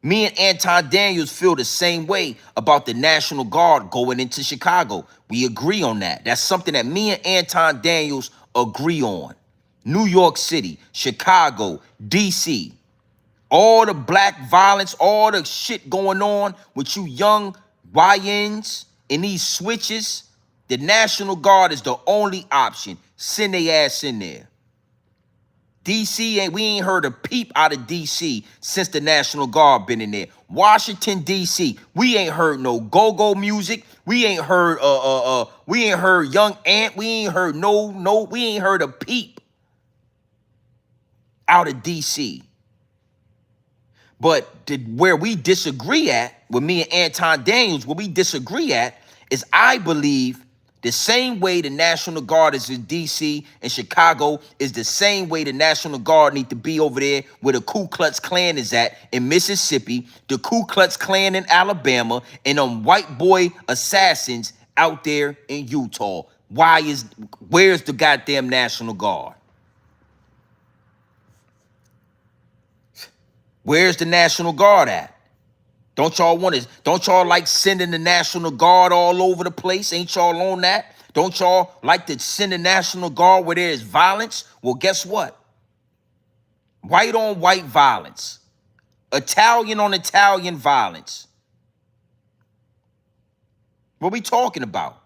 me and Anton Daniels feel the same way about the National Guard going into Chicago. We agree on that. That's something that me and Anton Daniels agree on. New York City, Chicago, D.C., all the black violence, all the shit going on with you young YNs and these switches, the National Guard is the only option. Send their ass in there. DC, we ain't heard a peep out of DC since the National Guard been in there. Washington, DC, we ain't heard no go-go music. We ain't heard Young Ant. We ain't heard we ain't heard a peep out of DC. But where we disagree at, with me and Anton Daniels, where we disagree at is I believe the same way the National Guard is in D.C. and Chicago is the same way the National Guard need to be over there where the Ku Klux Klan is at in Mississippi, the Ku Klux Klan in Alabama, and them white boy assassins out there in Utah. Where's the goddamn National Guard? Where's the National Guard at? Don't y'all like sending the National Guard all over the place? Ain't y'all on that? Don't y'all like to send the National Guard where there is violence? Well, guess what? White on white violence. Italian on Italian violence. What we talking about?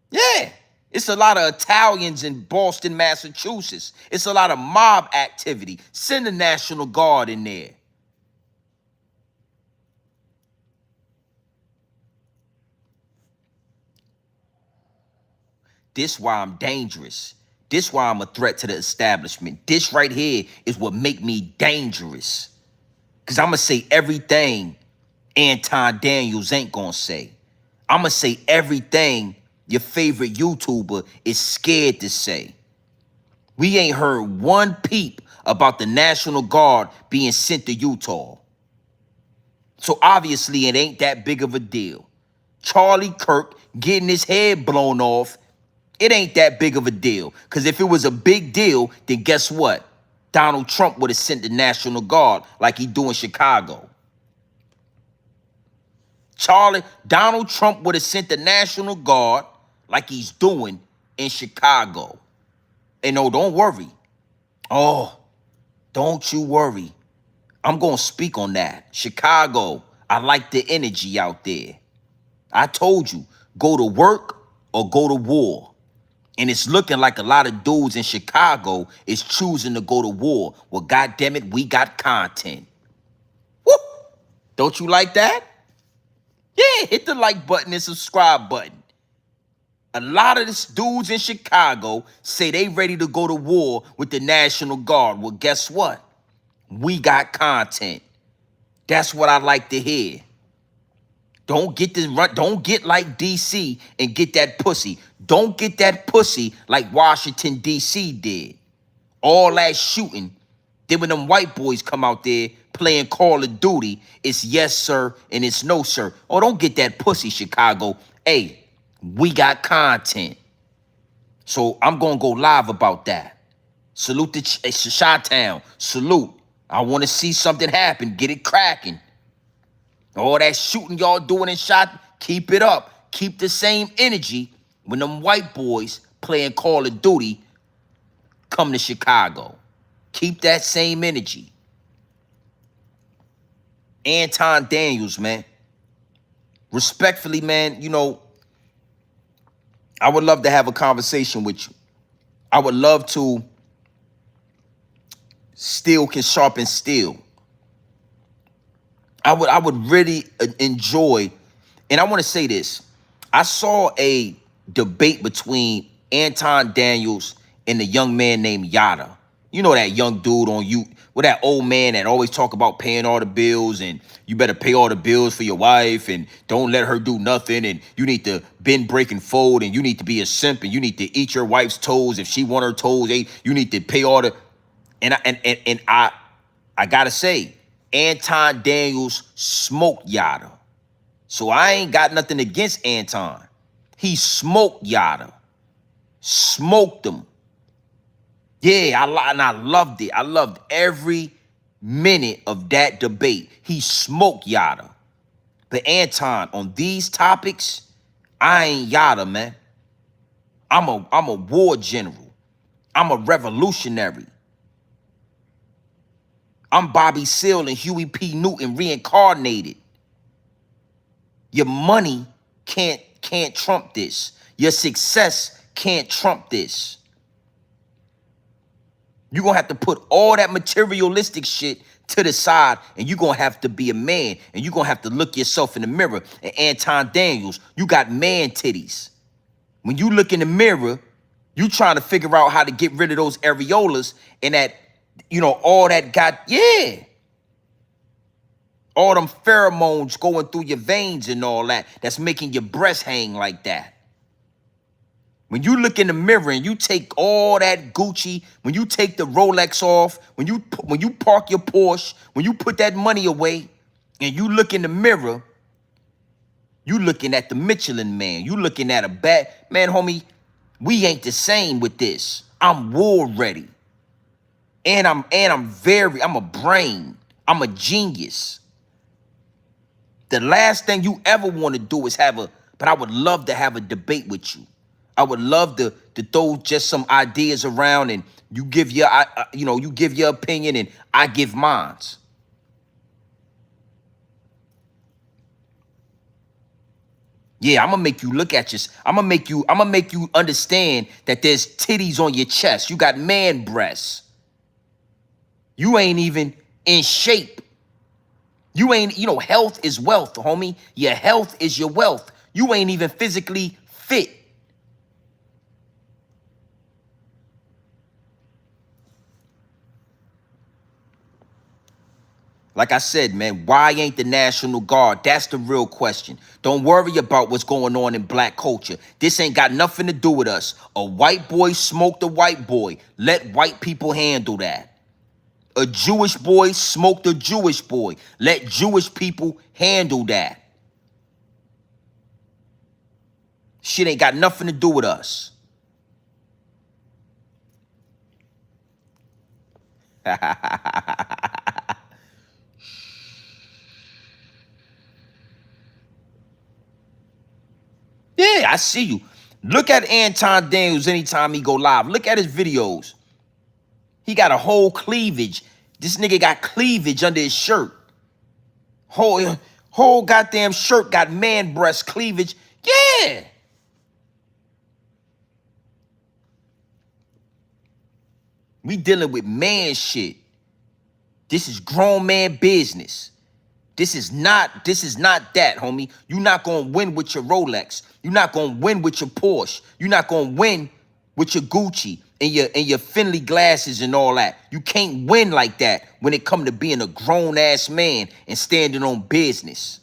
Yeah. It's a lot of Italians in Boston, Massachusetts. It's a lot of mob activity. Send the National Guard in there. This why I'm dangerous. This why I'm a threat to the establishment. This right here is what make me dangerous. Because I'm going to say everything Anton Daniels ain't going to say. I'm going to say everything your favorite YouTuber is scared to say. We ain't heard one peep about the National Guard being sent to Utah. So obviously it ain't that big of a deal. Charlie Kirk getting his head blown off, it ain't that big of a deal. Because if it was a big deal, then guess what? Donald Trump would have sent the National Guard like he do in Chicago. Donald Trump would have sent the National Guard like he's doing in Chicago. And no, don't worry. Oh, don't you worry. I'm going to speak on that. Chicago, I like the energy out there. I told you, go to work or go to war. And it's looking like a lot of dudes in Chicago is choosing to go to war. Well, goddamn it, we got content. Woo! Don't you like that? Yeah, hit the like button and subscribe button. A lot of these dudes in Chicago say they ready to go to war with the National Guard. Well, guess what? We got content. That's what I like to hear. Don't get like DC and get that pussy. Don't get that pussy like Washington, DC did. All that shooting. Then when them white boys come out there playing Call of Duty, it's yes, sir, and it's no, sir. Oh, don't get that pussy, Chicago. Hey, we got content. So I'm going to go live about that. Salute to Chi-Town. Salute. I want to see something happen. Get it cracking. All that shooting y'all doing in shot, keep it up. Keep the same energy when them white boys playing Call of Duty come to Chicago. Keep that same energy. Anton Daniels, man. Respectfully, man, you know, I would love to have a conversation with you. I would love to. Steel can sharpen steel. I would really enjoy, and I want to say this. I saw a debate between Anton Daniels and the young man named Yada. You know that young dude on you, with that old man that always talk about paying all the bills and you better pay all the bills for your wife and don't let her do nothing and you need to bend, break, and fold and you need to be a simp and you need to eat your wife's toes if she want her toes. You need to pay all the, and I gotta say, Anton Daniels smoked Yada. So I ain't got nothing against Anton. He smoked Yada. Smoked him. Yeah, and I loved it. I loved every minute of that debate. He smoked Yada. But Anton, on these topics, I ain't Yada, man. I'm a war general. I'm a revolutionary. I'm Bobby Seale and Huey P. Newton reincarnated. Your money can't trump this. Your success can't trump this. You're going to have to put all that materialistic shit to the side and you're going to have to be a man and you're going to have to look yourself in the mirror. And Anton Daniels, you got man titties. When you look in the mirror, you trying to figure out how to get rid of those areolas and that, you know, all that all them pheromones going through your veins and all that, that's making your breast hang like that. When you look in the mirror and you take all that Gucci, when you take the Rolex off, when you park your Porsche, when you put that money away and you look in the mirror, you looking at the Michelin man. You looking at a bad man, homie. We ain't the same with this. I'm war ready. And I'm a brain. I'm a genius. The last thing you ever want to do is but I would love to have a debate with you. I would love to throw just some ideas around and you give your, you give your opinion and I give mine. Yeah, I'm gonna make you look at I'm gonna make you understand that there's titties on your chest. You got man breasts. You ain't even in shape. You ain't, health is wealth, homie. Your health is your wealth. You ain't even physically fit. Like I said, man, why ain't the National Guard? That's the real question. Don't worry about what's going on in black culture. This ain't got nothing to do with us. A white boy smoked a white boy. Let white people handle that. A Jewish boy smoked a Jewish boy. Let Jewish people handle that. Shit ain't got nothing to do with us. Yeah, I see you. Look at Anton Daniels anytime he go live. Look at his videos. He got a whole cleavage. This nigga got cleavage under his shirt. Whole goddamn shirt got man breast cleavage. Yeah. We dealing with man shit. This is grown man business. This is not that, homie. You're not gonna win with your Rolex. You're not gonna win with your Porsche. You're not gonna win with your Gucci and your Finley glasses and all that. You can't win like that when it come to being a grown-ass man and standing on business.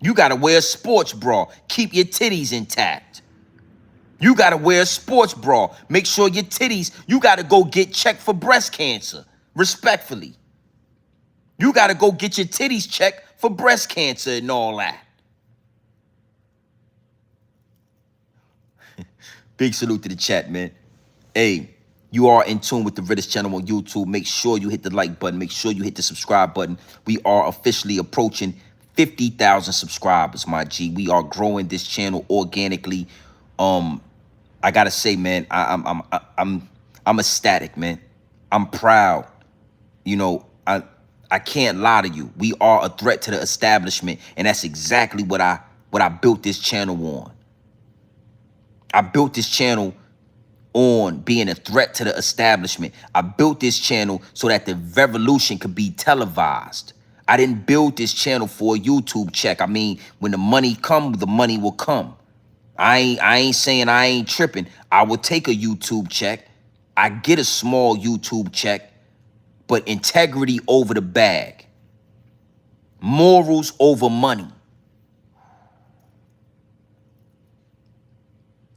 You gotta wear a sports bra. Keep your titties intact. You gotta wear a sports bra. Make sure your titties, you gotta go get checked for breast cancer, respectfully. You got to go get your titties checked for breast cancer and all that. Big salute to the chat, man. Hey, you are in tune with the Realest channel on YouTube. Make sure you hit the like button. Make sure you hit the subscribe button. We are officially approaching 50,000 subscribers, my G. We are growing this channel organically. I gotta say, man, I'm ecstatic, man. I'm proud. You know, I can't lie to you. We are a threat to the establishment, and that's exactly what I built this channel on. I built this channel on being a threat to the establishment. I built this channel so that the revolution could be televised. I didn't build this channel for a YouTube check. I mean, when the money come, the money will come. I ain't saying I ain't tripping. I will take a YouTube check. I get a small YouTube check. But integrity over the bag. Morals over money.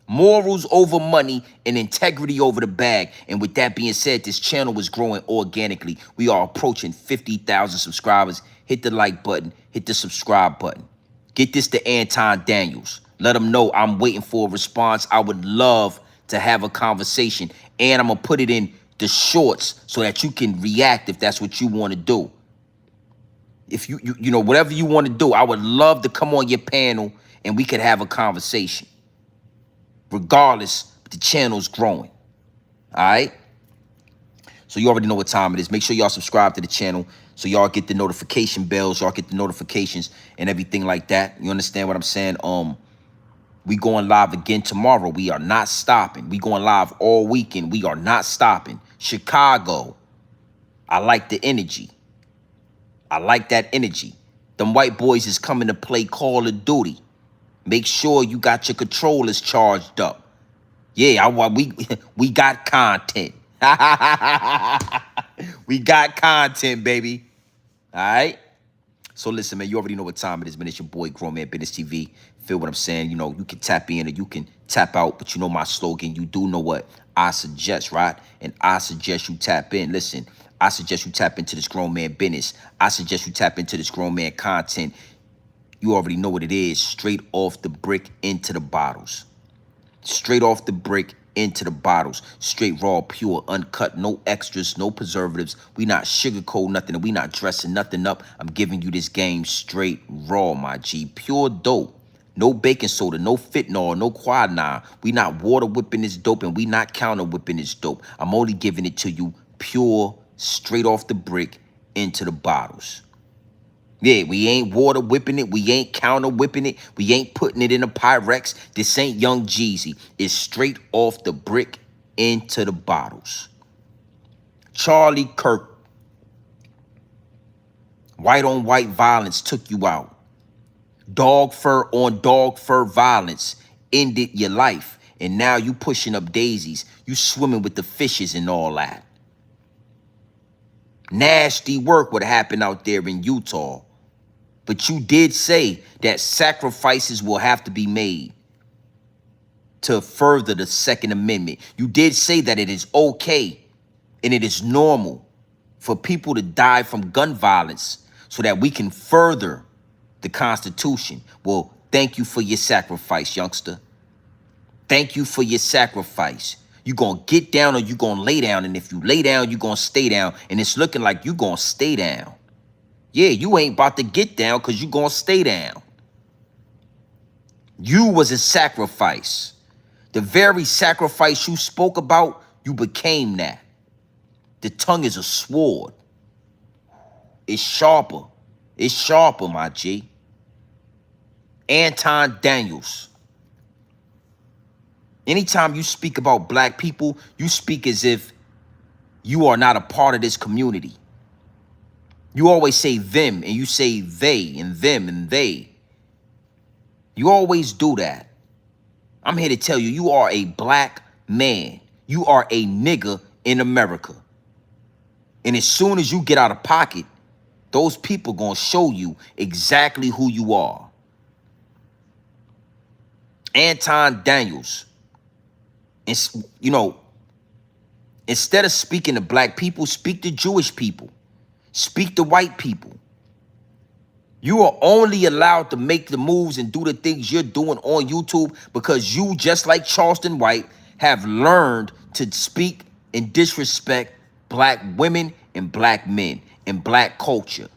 Morals over money and integrity over the bag. And with that being said, this channel is growing organically. We are approaching 50,000 subscribers. Hit the like button. Hit the subscribe button. Get this to Anton Daniels. Let him know I'm waiting for a response. I would love to have a conversation. And I'm going to put it in the shorts so that you can react if that's what you want to do. If you know, whatever you want to do, I would love to come on your panel and we could have a conversation. Regardless, the channel's growing. All right? So you already know what time it is. Make sure y'all subscribe to the channel so y'all get the notification bells, y'all get the notifications and everything like that. You understand what I'm saying? We going live again tomorrow. We are not stopping. We going live all weekend. We are not stopping. Chicago. I like the energy. I like that energy. Them white boys is coming to play Call of Duty. Make sure you got your controllers charged up. Yeah, we got content. We got content, baby. All right? So listen, man, you already know what time it is, man. It's your boy, Grown Man Business TV. Feel what I'm saying? You know, you can tap in or you can tap out, but you know my slogan. You do know what I suggest, right? And I suggest you tap in. Listen, I suggest you tap into this grown man business. I suggest you tap into this grown man content. You already know what it is. Straight off the brick into the bottles. Straight off the brick into the bottles. Straight, raw, pure, uncut, no extras, no preservatives. We not sugarcoat nothing, and we not dressing nothing up. I'm giving you this game straight raw, my G. Pure dope. No baking soda, no fentanyl, no quinine. We not water whipping this dope, and we not counter whipping this dope. I'm only giving it to you pure, straight off the brick into the bottles. Yeah, we ain't water whipping it. We ain't counter whipping it. We ain't putting it in a Pyrex. This ain't Young Jeezy. It's straight off the brick into the bottles. Charlie Kirk. White on white violence took you out. Dog fur on dog fur violence ended your life. And now you pushing up daisies. You swimming with the fishes and all that. Nasty work would happen out there in Utah. But you did say that sacrifices will have to be made to further the Second Amendment. You did say that it is okay and it is normal for people to die from gun violence so that we can further the Constitution. Well, thank you for your sacrifice, youngster. Thank you for your sacrifice. You gonna get down or you gonna lay down, and if you lay down, you gonna stay down, and it's looking like you gonna stay down. Yeah, you ain't about to get down because you gonna stay down. You was a sacrifice. The very sacrifice you spoke about, you became that. The tongue is a sword. It's sharper. It's sharper, my G. Anton Daniels. Anytime you speak about black people, you speak as if you are not a part of this community. You always say them, and you say they, and them, and they. You always do that. I'm here to tell you, you are a black man. You are a nigga in America. And as soon as you get out of pocket, those people gonna show you exactly who you are. Anton Daniels. And, you know, instead of speaking to black people, speak to Jewish people. Speak to white people. You are only allowed to make the moves and do the things you're doing on YouTube because you, just like Charleston White, have learned to speak and disrespect black women and black men and black culture.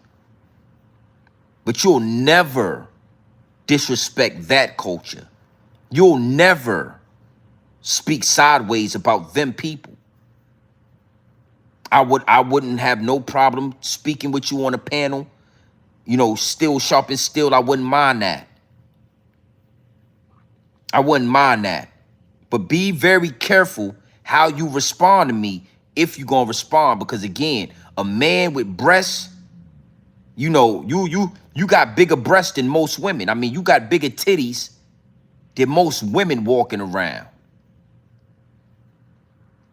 But you'll never disrespect that culture. You'll never speak sideways about them people. I wouldn't have no problem speaking with you on a panel. You know, still sharp and still, I wouldn't mind that. I wouldn't mind that. But be very careful how you respond to me if you're gonna respond, because again, a man with breasts, you know, you got bigger breasts than most women. I mean, you got bigger titties than most women walking around.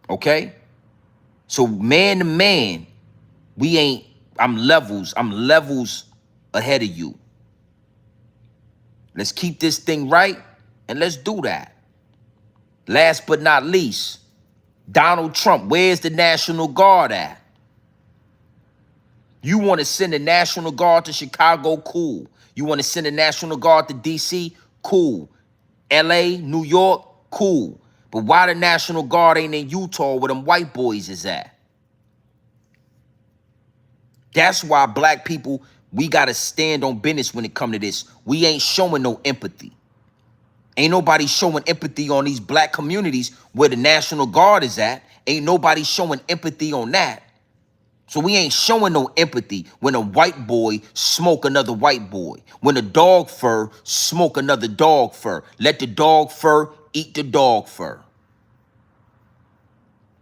Okay? So man to man, I'm levels ahead of you. Let's keep this thing right, and let's do that. Last but not least, Donald Trump, where's the National Guard at? You want to send the National Guard to Chicago? Cool. You want to send the National Guard to DC? Cool. LA, New York? Cool. But why the National Guard ain't in Utah where them white boys is at? That's why black people, we got to stand on business when it come to this. We ain't showing no empathy. Ain't nobody showing empathy on these black communities where the National Guard is at. Ain't nobody showing empathy on that. So we ain't showing no empathy when a white boy smoke another white boy. When a dog fur smoke another dog fur. Let the dog fur eat the dog fur.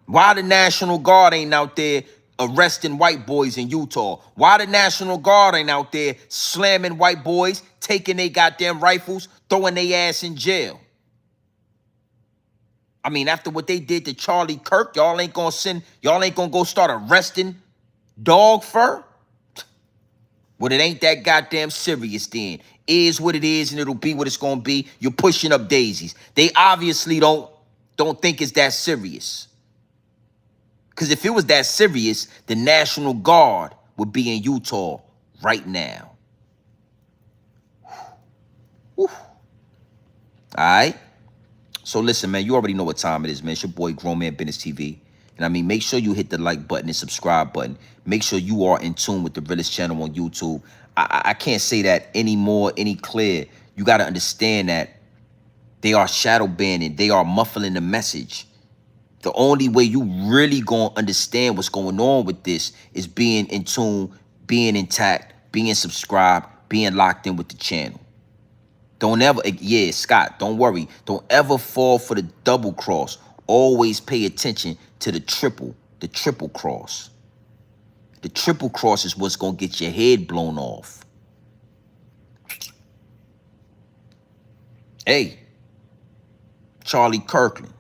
Why the National Guard ain't out there arresting white boys in Utah? Why the National Guard ain't out there slamming white boys, taking their goddamn rifles, throwing their ass in jail? I mean, after what they did to Charlie Kirk, y'all ain't gonna go start arresting dog fur? Well, it ain't that goddamn serious then. Is what it is, and it'll be what it's gonna be. You're pushing up daisies. They obviously don't think it's that serious. Because if it was that serious, the National Guard would be in Utah right now. Whew. All right? So listen, man, you already know what time it is, man. It's your boy, Grown Man Business TV. And I mean, make sure you hit the like button and subscribe button. Make sure you are in tune with the Realest channel on YouTube. I can't say that any clear. You got to understand that they are shadow banning. They are muffling the message. The only way you really gonna understand what's going on with this is being in tune, being intact, being subscribed, being locked in with the channel. Don't ever, yeah, Scott, don't worry. Don't ever fall for the double cross. Always pay attention to the triple cross. The triple cross is what's gonna get your head blown off. Hey, Charlie Kirkland,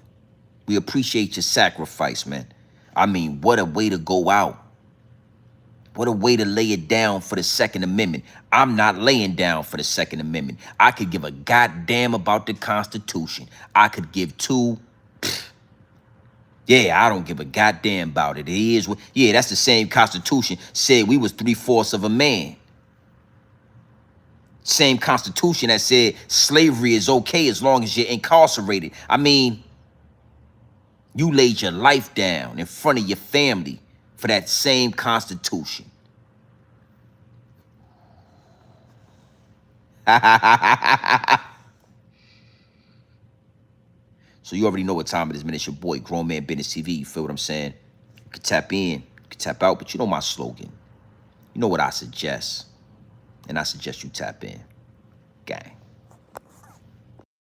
we appreciate your sacrifice, man. I mean, what a way to go out. What a way to lay it down for the Second Amendment. I'm not laying down for the Second Amendment. I could give a goddamn about the Constitution. I could give two. Yeah, I don't give a goddamn about it. It is what, yeah, that's the same Constitution said we was 3/4 of a man. Same Constitution that said slavery is okay as long as you're incarcerated. I mean, you laid your life down in front of your family for that same Constitution. So you already know what time it is, man. It's your boy, Grown Man Business TV. You feel what I'm saying? You can tap in, you can tap out, but you know my slogan. You know what I suggest. And I suggest you tap in. Gang.